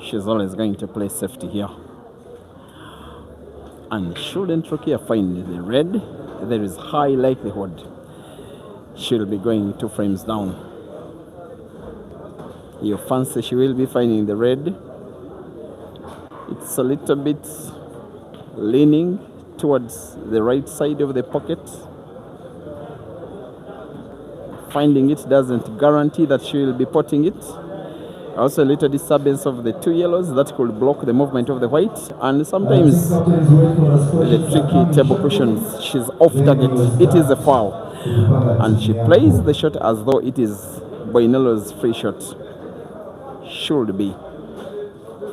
She's always going to play safety here. And shouldn't Rukia find the red, there is high likelihood she'll be going 2 frames down. You fancy she will be finding the red? It's a little bit leaning towards the right side of the pocket. Finding it doesn't guarantee that she will be potting it. Also a little disturbance of the 2 yellows that could block the movement of the white, and sometimes the tricky table cushions. She's off target. It is a foul, and she plays the shot as though it is Boinello's free shot. Should be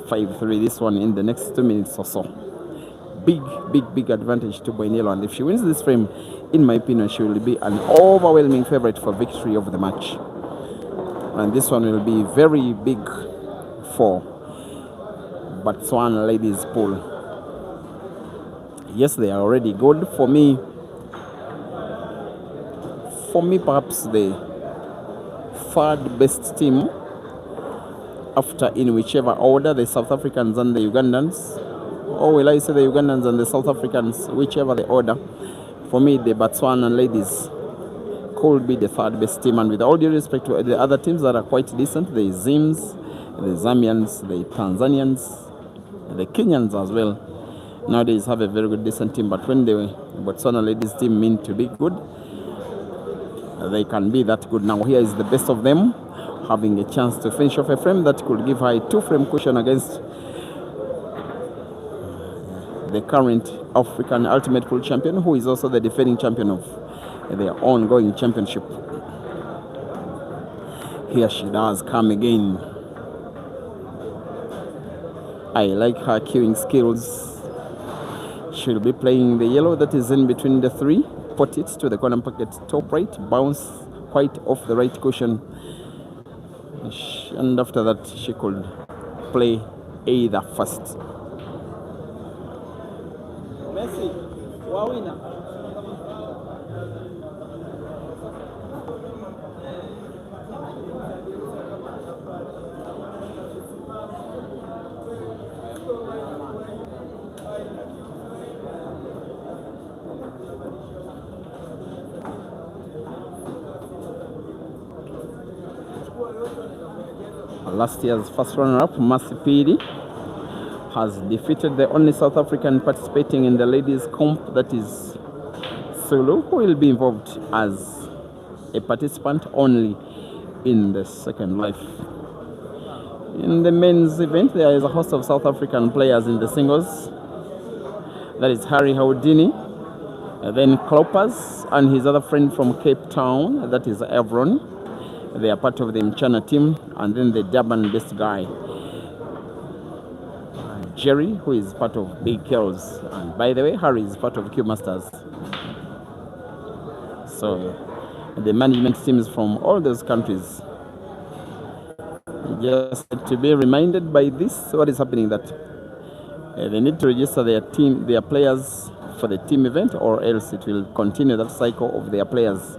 5-3 this one in the next 2 minutes or so. Big advantage to Boinello, and if she wins this frame, in my opinion, she will be an overwhelming favorite for victory of the match. And this one will be very big for Botswana ladies pool. Yes, they are already good. For me, perhaps the 3rd best team after, in whichever order, the South Africans and the Ugandans. Or will I say the Ugandans and the South Africans, whichever the order. For me, the Botswana ladies could be the 3rd best team, and with all due respect to the other teams that are quite decent, the Zims, the Zambians, the Tanzanians, the Kenyans as well, nowadays have a very good decent team. But when the Botswana ladies team mean to be good, they can be that good. Now here is the best of them, having a chance to finish off a frame that could give her a 2-frame cushion against the current African Ultimate Pool champion, who is also the defending champion of their ongoing championship. Here she does come again. I like her queuing skills. She'll be playing the yellow that is in between the 3. Put it to the corner pocket top right, bounce quite off the right cushion, and after that she could play either first. Messi, wawina. Last year's first runner-up, Mercy Pidi, has defeated the only South African participating in the ladies' comp, that is Sulu, who will be involved as a participant only in the second life. In the men's event, there is a host of South African players in the singles. That is Harry Houdini, then Kloppers and his other friend from Cape Town, that is Evron. They are part of the Mchana team, and then the Durban-based guy, Jerry, who is part of Big Kells. And by the way, Harry is part of CUEMASTERS. So the management teams from all those countries, just to be reminded by this, what is happening, that they need to register their players for the team event, or else it will continue that cycle of their players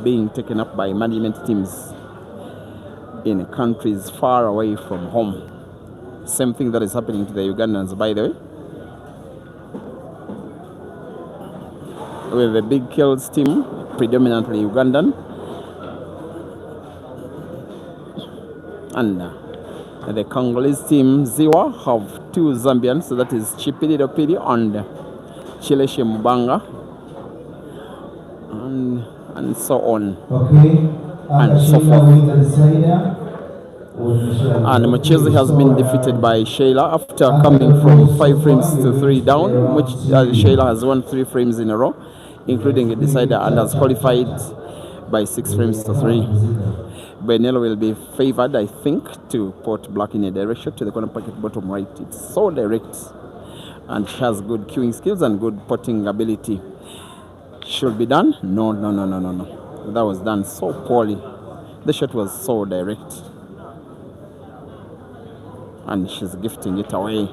being taken up by management teams in countries far away from home. Same thing that is happening to the Ugandans, by the way, with the Big Kells team, predominantly Ugandan, and the Congolese team Ziwa have two Zambians, so that is Chipidi Dopidi and Chileshe Mubanga, and so on, and so forth. And Mochezi has been defeated by Shayla after coming from 5 frames to 3 down, which Shayla has won 3 frames in a row, including a decider, and has qualified by 6 frames to 3. Boinello will be favored, I think, to pot black in a direction to the corner pocket bottom right. It's so direct, and she has good queuing skills and good potting ability. Should be done? No. That was done so poorly. The shot was so direct, and she's gifting it away.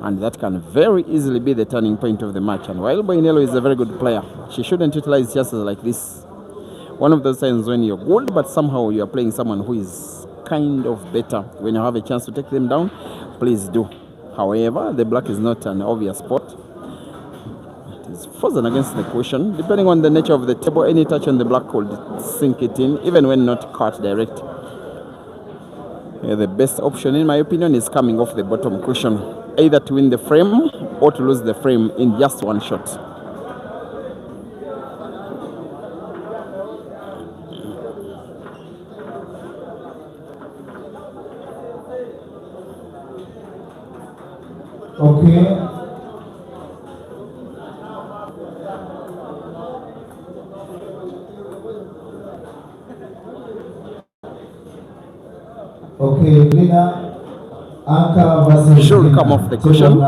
And that can very easily be the turning point of the match. And while Boinello is a very good player, she shouldn't utilize chances like this. One of those times when you're good, but somehow you're playing someone who is kind of better. When you have a chance to take them down, please do. However, the black is not an obvious spot. It is frozen against the cushion. Depending on the nature of the table, any touch on the black could sink it in, even when not caught direct. The best option, in my opinion, is coming off the bottom cushion, either to win the frame or to lose the frame in just one shot. Okay. Okay, Lina, Anka versus She'll come off the cushion.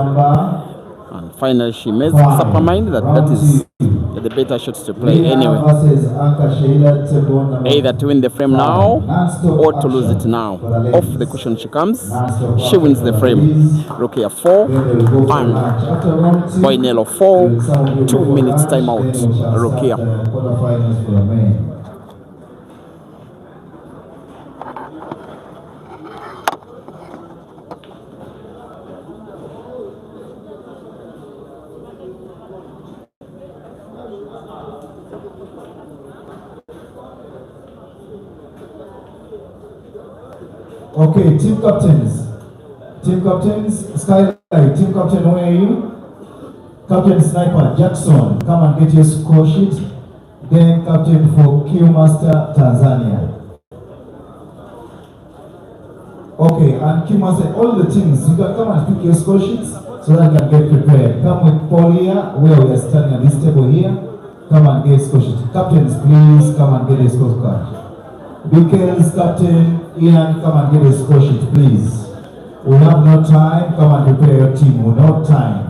And finally, she makes up her mind that that is the better shots to play anyway. Either to win the frame now or to lose it now. Off the cushion she comes, she wins the frame. Rukia 4 and Boinello 4. 2 minutes timeout. Rukia. Okay, team captains, Skylight, team captain, where are you? Captain Sniper Jackson, come and get your score sheet. Then captain for CUEMASTER Tanzania. Okay, and CUEMASTER, all the teams, you can come and pick your score sheets so that you can get prepared. Come with Paul here, where we are standing at this table here. Come and get score sheet. Captains, please come and get a scorecard. Because Captain Ian, come and get a score sheet, please. We have no time. Come and prepare your team. We have no time.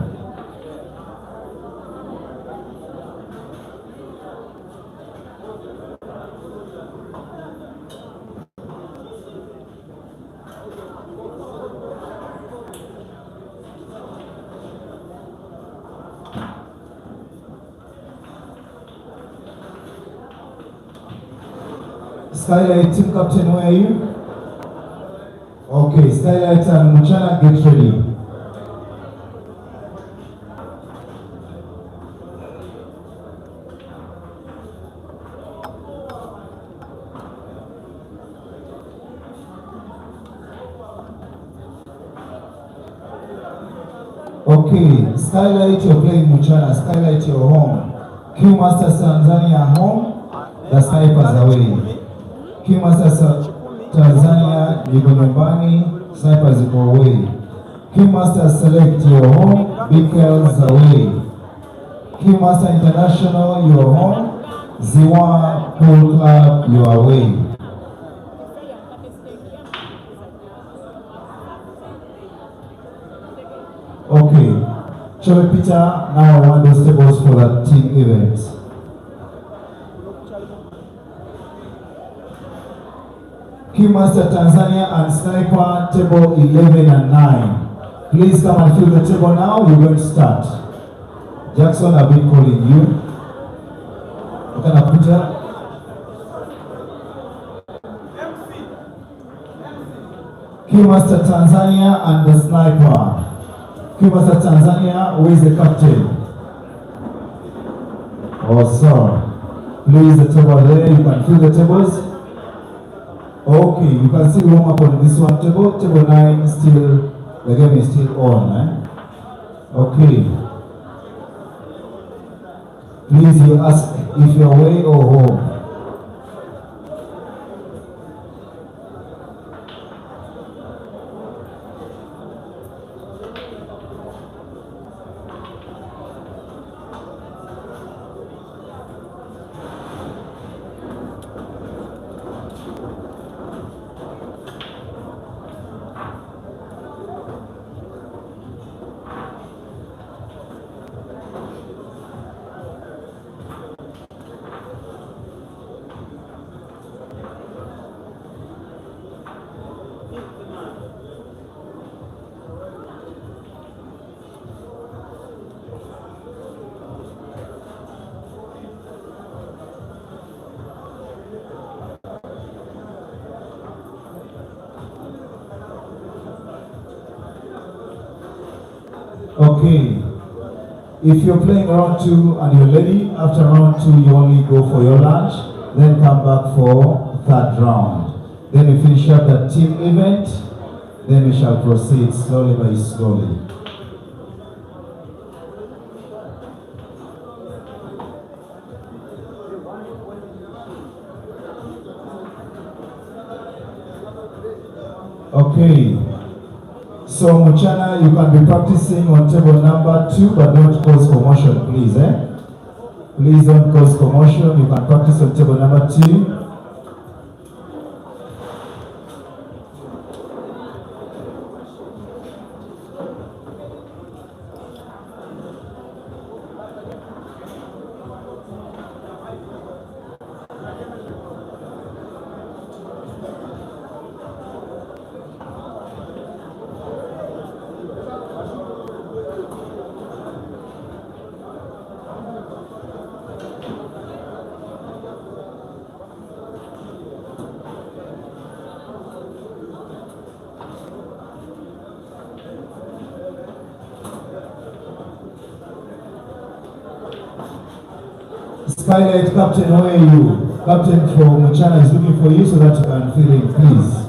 Skylight team captain, where are you? Okay, Skylight and Muchana, get ready. Okay, Skylight, you're playing Muchana. Skylight, you're home. CUEMASTERS Tanzania home. The snipers away. CUEMASTERS Tanzania, yuko nyumbani, snipers yuko away. CUEMASTERS select your home, Beacons away. CUEMASTERS International, your home. Ziwa Pool Club, you are away. Okay, show a picture. Now I want those tables for the team event. CUEMASTERS Tanzania and Sniper, table 11 and 9. Please come and fill the table now. We're going to start. Jackson, I've been calling you. What kind of picture? CUEMASTERS Tanzania and the Sniper. CUEMASTERS Tanzania, who is the captain? Oh, sir. Please, the table there. You can fill the tables. Okay, you can still warm up on this one table. Table 9 still, the game is still on. Okay. Please, you ask if you're away or home. Okay, if you're playing round 2 and you're ready, after round 2 you only go for your lunch, then come back for third round. Then we finish up the team event, then we shall proceed slowly by slowly. Okay. So Muchana, you can be practicing on table number 2, but don't cause commotion, please. Please don't cause commotion. You can practice on table number 2. Skylight Captain, where are you? Captain from Muchana is looking for you so that you can fill in, please.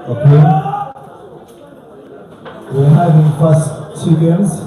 Okay. We're having first two games.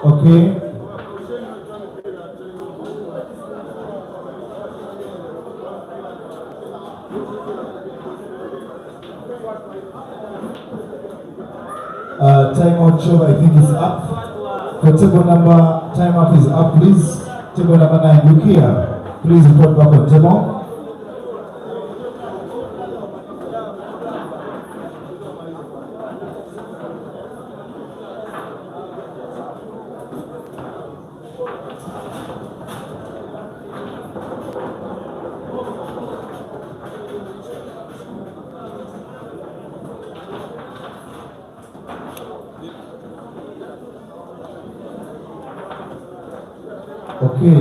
Okay. Timeout show, I think, is up. For table number, timeout is up, please. Table number 9, Rukia, please report back on table. Okay.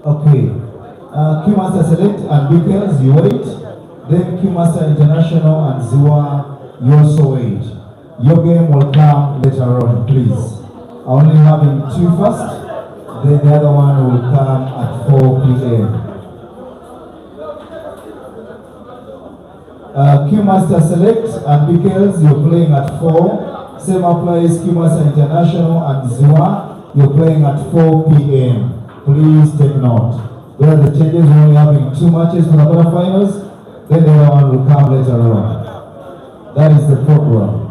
Okay. CUEMASTER Select and Beacons, you wait. Then CUEMASTER International and Ziwa, you also wait. Your game will come later on, please. Only having 2 first, then the other one will come at 4 p.m. CUEMASTER Select and Beacons, you're playing at 4. Same applies CUEMASTER International and Ziwa, you're playing at 4 p.m. Please take note. There are the changes. We're only having 2 matches for the quarterfinals. Then the other one will come later on. That is the program.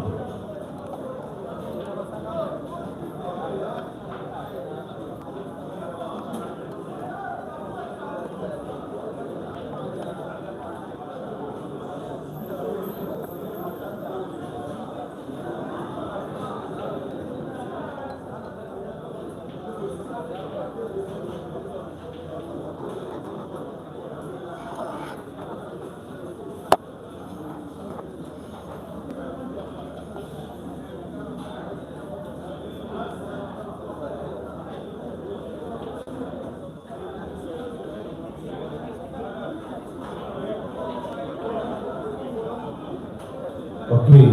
Okay.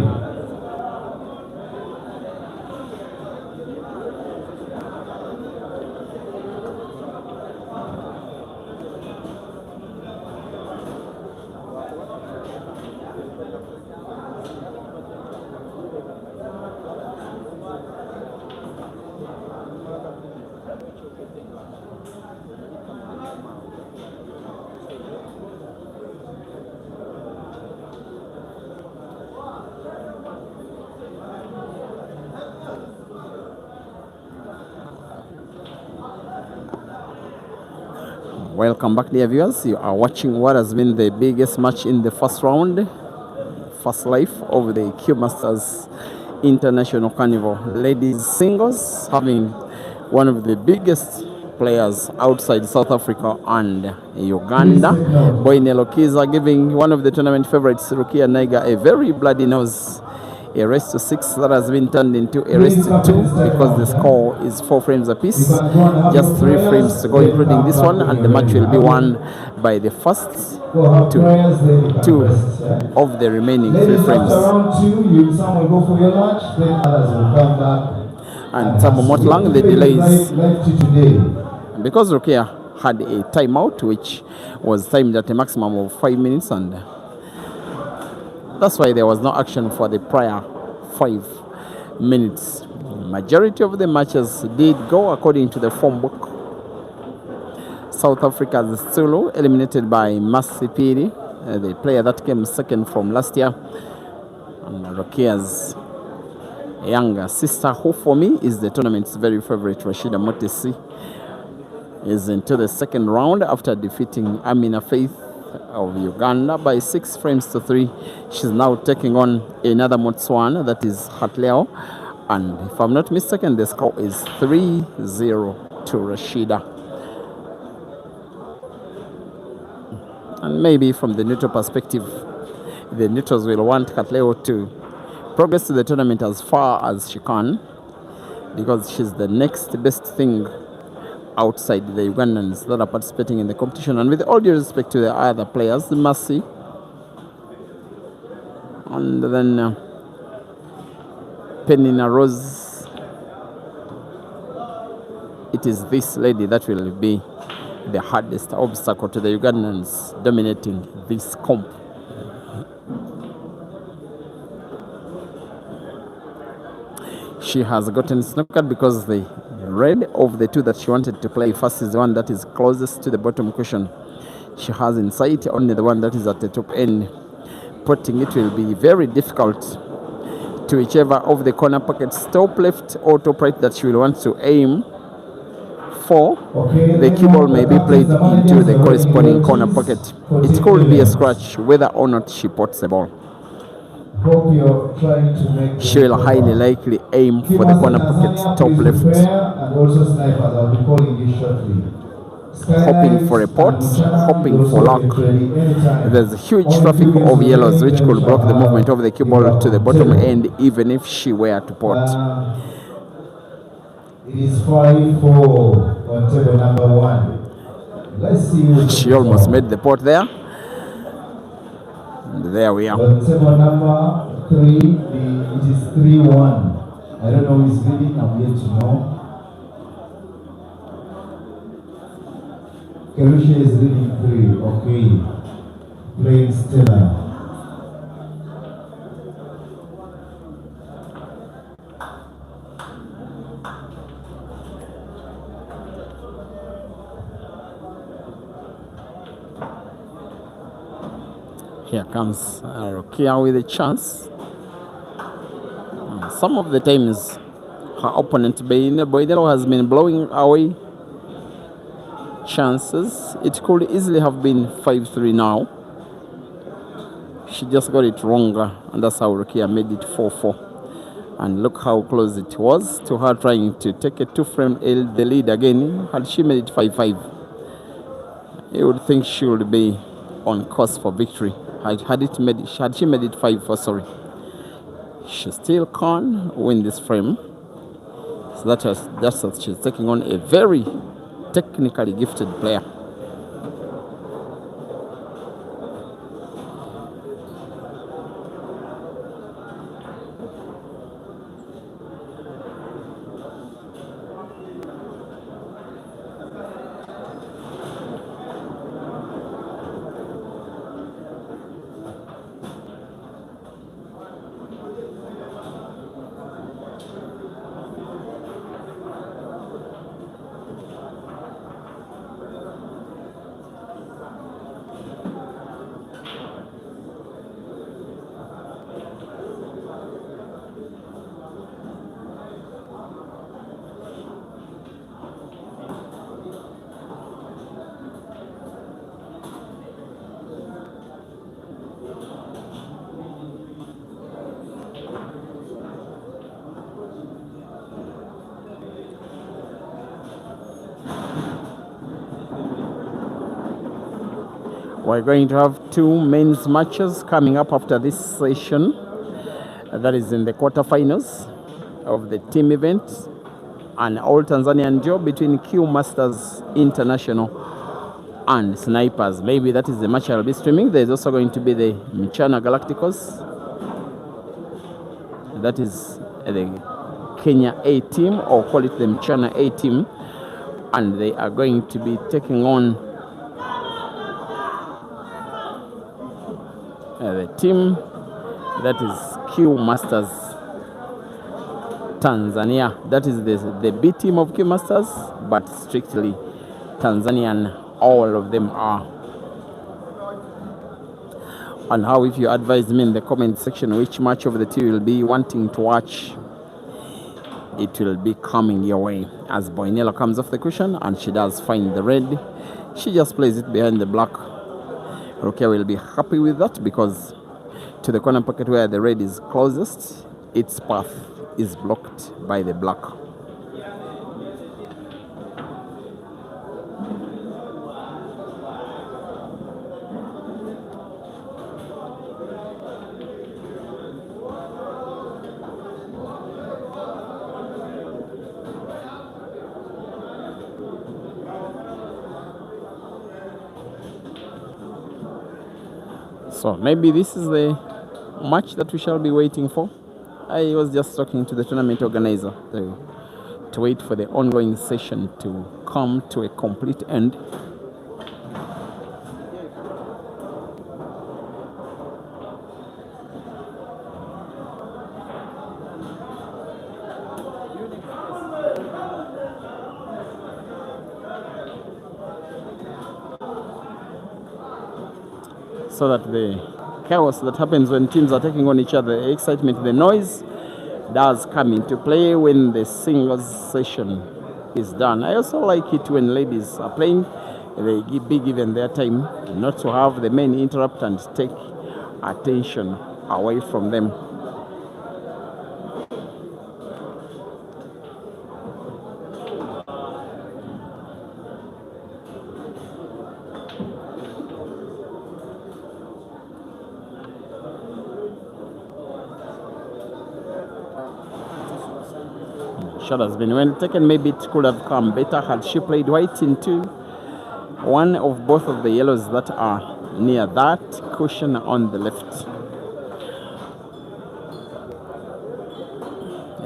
Welcome back, dear viewers. You are watching what has been the biggest match in the first round, first life of the CUEMASTERS International Carnival Ladies Singles, having one of the biggest players outside South Africa and Uganda, Boinello Kiiza, giving one of the tournament favorites, Rukia Naiga, a very bloody nose. A race to 6 that has been turned into a race to 2 because the score is 4 frames apiece. Just 3 frames to go, including this one, and the match will be won by the first 2 of the remaining 3 frames. And Tabo Motlang, the delays. Because Rukia had a timeout which was timed at a maximum of 5 minutes, and that's why there was no action for the prior 5 minutes. Majority of the matches did go according to the form book. South Africa's Zulu eliminated by Masipiri, the player that came second from last year. And Rukia's younger sister, who for me is the tournament's very favorite, Rashida Motesi, is into the second round after defeating Amina Faith of Uganda by 6 frames to 3. She's now taking on another Botswana, that is Hatleo, and if I'm not mistaken, the score is 3-0 to Rashida. And maybe from the neutral perspective, the neutrals will want Hatleo to progress to the tournament as far as she can, because she's the next best thing outside the Ugandans that are participating in the competition. And with all due respect to the other players, Mercy, and then Penina Rose, it is this lady that will be the hardest obstacle to the Ugandans dominating this comp. She has gotten snookered because the red of the 2 that she wanted to play first is the one that is closest to the bottom cushion. She has in sight only the one that is at the top end. Putting it will be very difficult to whichever of the corner pockets, top left or top right, that she will want to aim. before the cue ball may be played into the corresponding corner pocket. It could be a scratch whether or not she pots the ball. Hope you're trying to make She will highly likely aim for the corner pocket top left, and also snipers. I'll be calling you shortly. hoping for a pot, hoping for luck. There's a huge traffic of yellows which could block the movement of the cue ball to the bottom end even if she were to pot. It is 5-4 on table number 1. Let's see. She almost made the pot there. And there we are. On table number 3, it is 3-1. I don't know who is leading. I'm yet to know. Kerusha is leading 3. Okay. Playing Stella. Here comes Rukia with a chance. Some of the times her opponent Boinello has been blowing away chances. It could easily have been 5-3 now. She just got it wrong, and that's how Rukia made it 4-4. And look how close it was to her trying to take a 2-frame the lead again. Had she made it 5-5, you would think she would be on course for victory. Had she made it 5-4, sorry, she still can't win this frame. So that's what she's taking on a very technically gifted player. We're going to have two men's matches coming up after this session. That is in the quarterfinals of the team event. An all Tanzanian job between CUEMASTERS International and Snipers. Maybe that is the match I'll be streaming. There's also going to be the Mchana Galacticos. That is the Kenya A team, or call it the Mchana A team. And they are going to be taking on the team that is CUEMASTERS Tanzania. That is the B team of CUEMASTERS, but strictly Tanzanian, all of them are. And how, if you advise me in the comment section which match of the two you'll be wanting to watch, it will be coming your way. As Boinello comes off the cushion and she does find the red, she just plays it behind the black. Rukia will be happy with that, because to the corner pocket where the red is closest, its path is blocked by the black. So maybe this is the match that we shall be waiting for. I was just talking to the tournament organizer to wait for the ongoing session to come to a complete end. So that the chaos that happens when teams are taking on each other, the excitement, the noise, does come into play when the singles session is done. I also like it when ladies are playing, they be given their time, not to have the men interrupt and take attention away from them. Shot has been well taken. Maybe it could have come better had she played white into one of both of the yellows that are near that cushion on the left.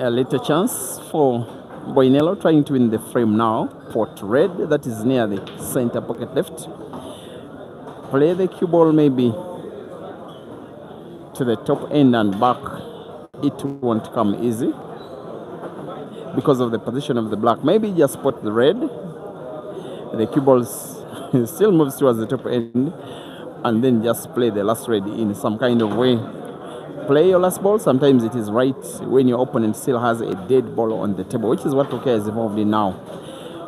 A little chance for Boinello trying to win the frame now. Pot red, that is near the center pocket left. Play the cue ball maybe to the top end and back. It won't come easy because of the position of the black. Maybe just spot the red. The cue ball still moves towards the top end, and then just play the last red in some kind of way. Play your last ball. Sometimes it is right when your opponent still has a dead ball on the table, which is what Rukia is involved in now.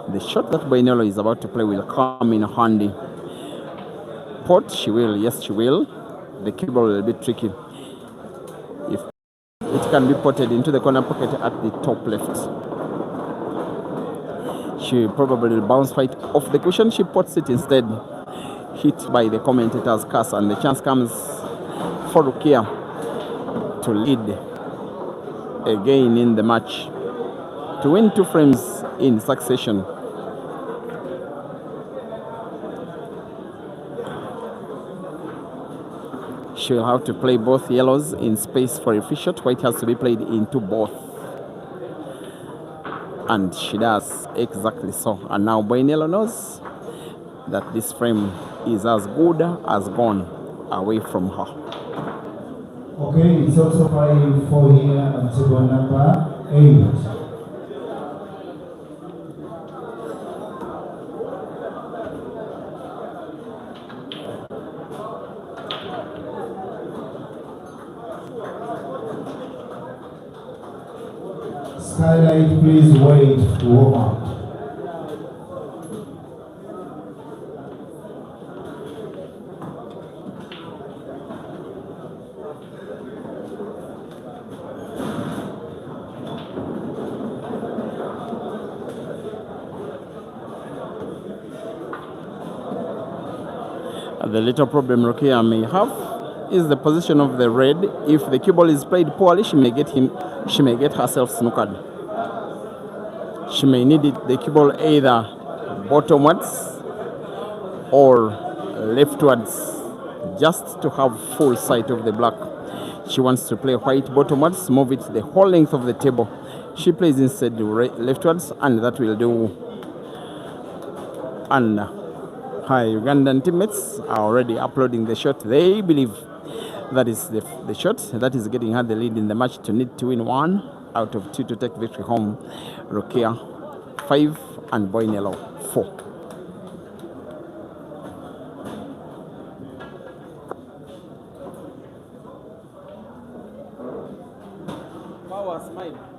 The shot that Boinello is about to play will come in handy. Pot, she will, yes she will. The cue ball will be tricky. If it can be potted into the corner pocket at the top left. She probably will bounce right off the cushion. She pots it instead. Hit by the commentator's curse, and the chance comes for Rukia to lead again in the match, to win 2 frames in succession. She'll have to play both yellows in space for a free shot. White has to be played into both. And she does exactly so. And now Boinello knows that this frame is as good as gone away from her. Okay, it's also 5-4 here on table number 8. Skylight, please wait to warm up. The little problem Rukia may have is the position of the red. If the cue ball is played poorly, she may get herself snookered. She may need the cue ball either bottomwards or leftwards, just to have full sight of the black. She wants to play white bottomwards, move it the whole length of the table. She plays instead leftwards, and that will do. And her Ugandan teammates are already uploading the shot. They believe that is the shot that is getting her the lead in the match, to need to win 1 out of 2 to take victory home. Rukia 5 and Boinello 4. Power smile.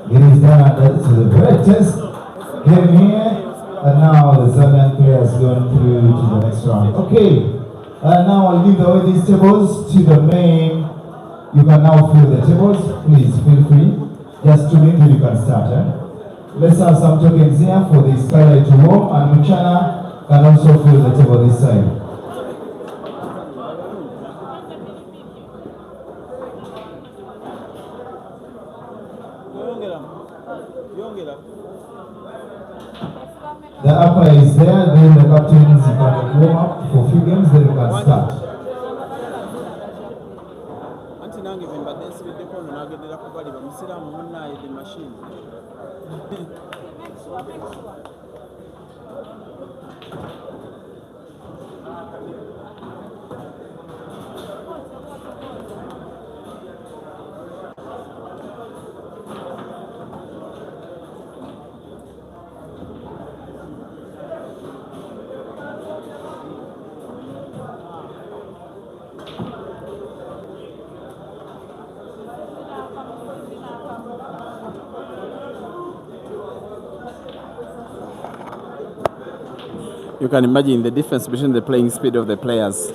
It is done. That's the very test game here. And now the Zambian players going through to the next round. Okay. Now I'll give away these tables to the main. You can now fill the tables. Please feel free. Just 2 minutes you can start. Let's have some tokens here for the skylight to warm, and Mchana can also fill the table this side. The upper is there, then the captains can warm up for a few games, then we can start. You can imagine the difference between the playing speed of the players.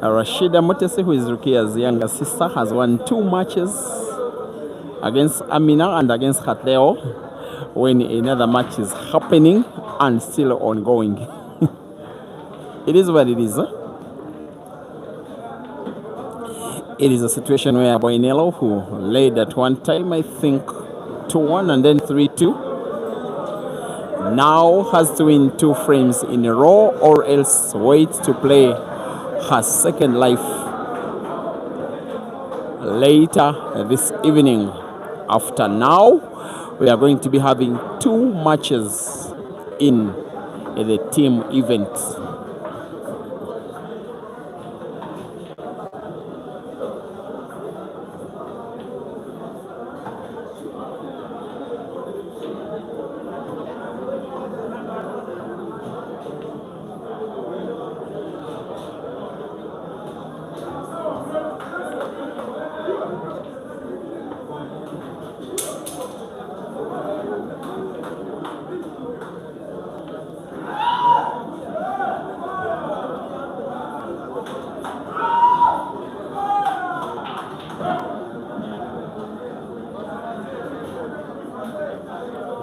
Rashida Mutesi, who is Rukia's younger sister, has won 2 matches against Amina and against Hatleo, when another match is happening and still ongoing. It is what it is. It is a situation where Boinello, who led at one time, I think 2-1 and then 3-2, now has to win 2 frames in a row or else wait to play her second life later this evening. After now, we are going to be having 2 matches in the team event.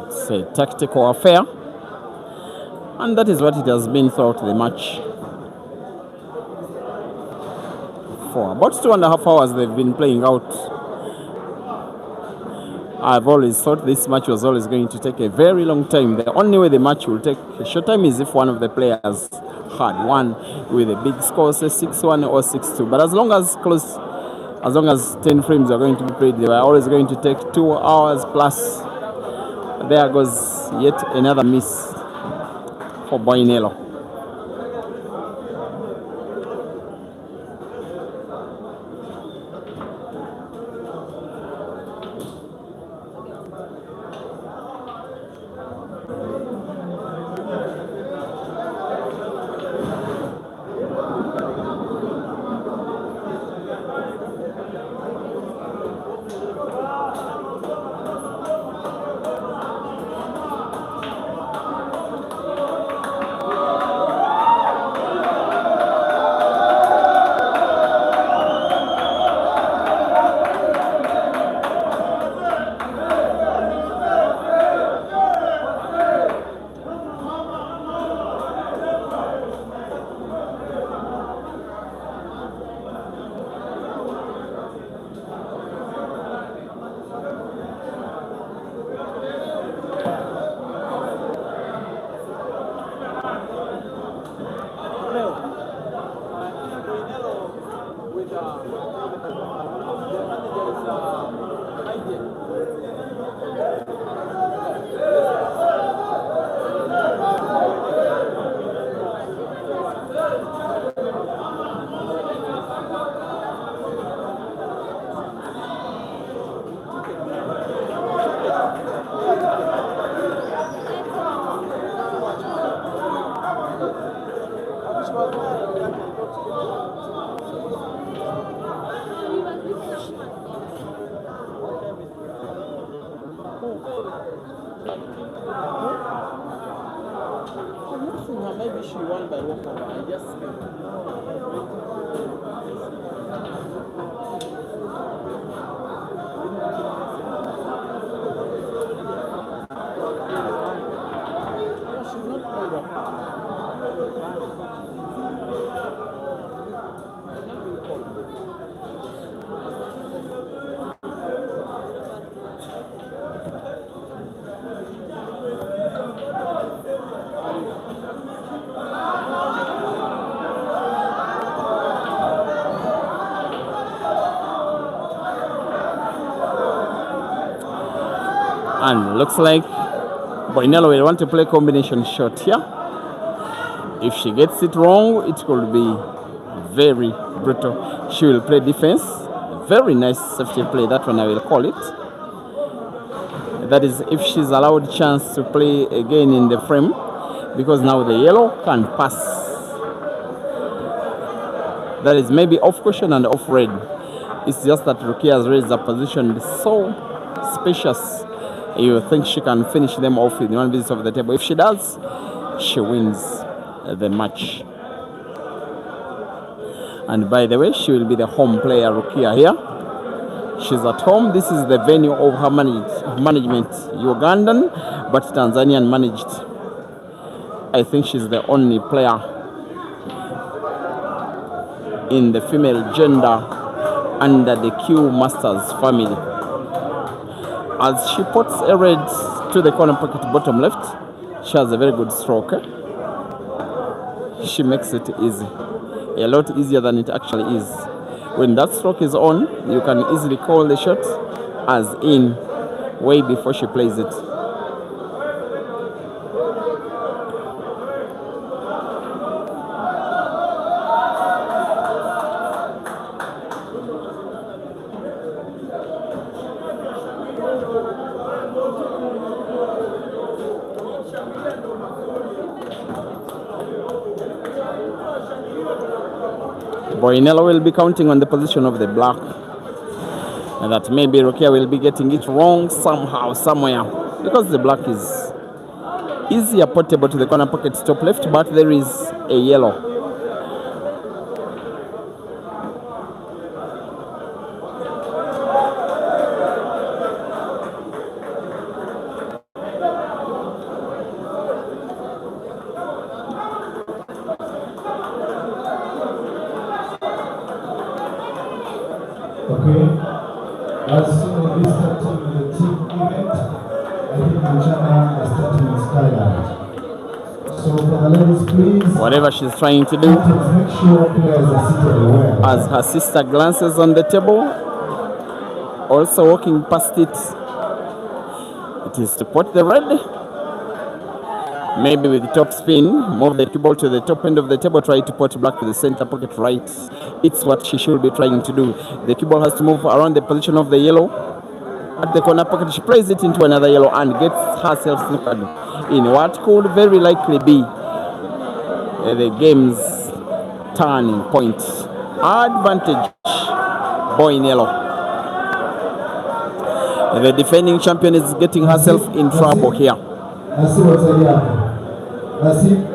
It's a tactical affair, and that is what it has been throughout the match. For about 2.5 hours they've been playing out. I've always thought this match was always going to take a very long time. The only way the match will take a short time is if one of the players had won with a big score, say 6-1 or 6-2. But as long as 10 frames are going to be played, they are always going to take 2 hours plus. There goes yet another miss for Boinello. Maybe she won by walkover. I just And looks like Boinello will want to play combination shot here. If she gets it wrong, it could be very brutal. She will play defense. Very nice safety play, that one I will call it. That is if she's allowed chance to play again in the frame, because now the yellow can pass. That is maybe off cushion and off red. It's just that Rukia's reds are positioned so spacious. You think she can finish them off in one visit of the table. If she does, she wins the match. And by the way, she will be the home player, Rukia, here. She's at home. This is the venue of her management. Ugandan, but Tanzanian managed. I think she's the only player in the female gender under the CUEMASTERS family. As she puts a red to the corner pocket bottom left, she has a very good stroke. She makes it easy, a lot easier than it actually is. When that stroke is on, you can easily call the shot as in way before she plays it. Boinello will be counting on the position of the black, and that maybe Rukia will be getting it wrong somehow, somewhere, because the black is easier portable to the corner pocket top left, but there is a yellow. Okay, as soon as we start the team event, I think Botswana is starting with skyline. So for the ladies, please. Whatever she's trying to do, Make sure players are seated well. as her sister glances on the table, also walking past it, it is to put the red. Maybe with the top spin, move the cue ball to the top end of the table, try to put black to the center pocket right. It's what she should be trying to do. The cue ball has to move around the position of the yellow. At the corner pocket, she plays it into another yellow and gets herself snookered in what could very likely be the game's turning point. Advantage, Boinello. The defending champion is getting herself in trouble here. Merci, Rosalia. Merci.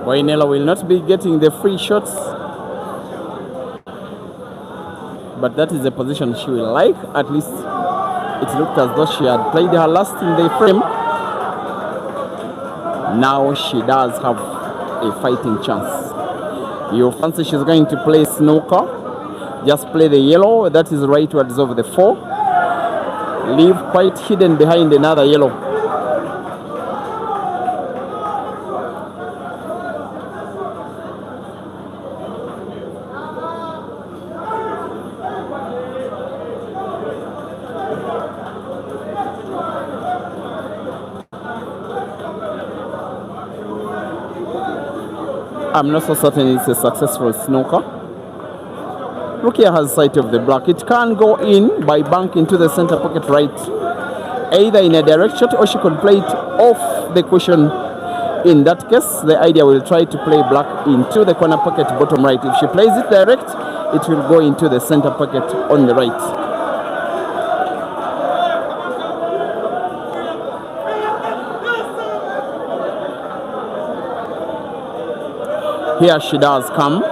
Boinello will not be getting the free shots, but that is the position she will like. At least it looked as though she had played her last in the frame. Now she does have a fighting chance. You fancy she's going to play snooker? Just play the yellow, that is rightwards of the 4. Leave quite hidden behind another yellow. I'm not so certain it's a successful snooker. Rukia has sight of the black. It can go in by bank into the center pocket right, either in a direct shot or she could play it off the cushion. In that case, the idea will try to play black into the corner pocket bottom right. If she plays it direct, it will go into the center pocket on the right. Here she does come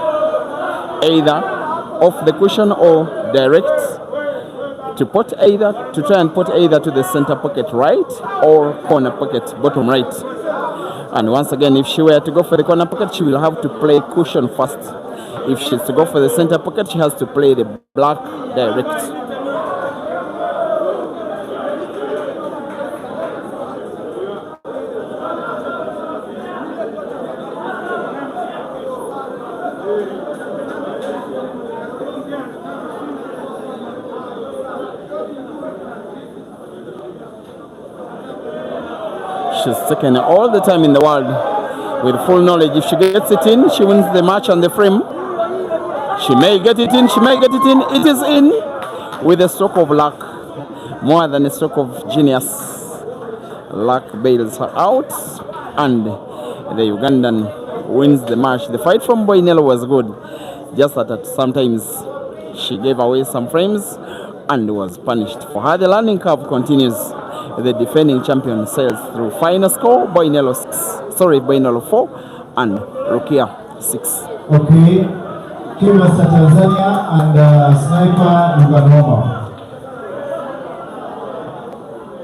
either off the cushion or direct to try and put either to the center pocket right or corner pocket bottom right. And once again, if she were to go for the corner pocket, she will have to play cushion first. If she's to go for the center pocket, she has to play the black direct. She's taken all the time in the world with full knowledge. If she gets it in, she wins the match on the frame. She may get it in, she may get it in. It is in with a stroke of luck, more than a stroke of genius. Luck bails her out, and the Ugandan wins the match. The fight from Boinello was good, just that sometimes she gave away some frames and was punished. For her, the learning curve continues. The defending champion sails through. Final score: Boinello 4 and Rukia 6. Okay, CUEMASTERS Tanzania and Sniper Uganda.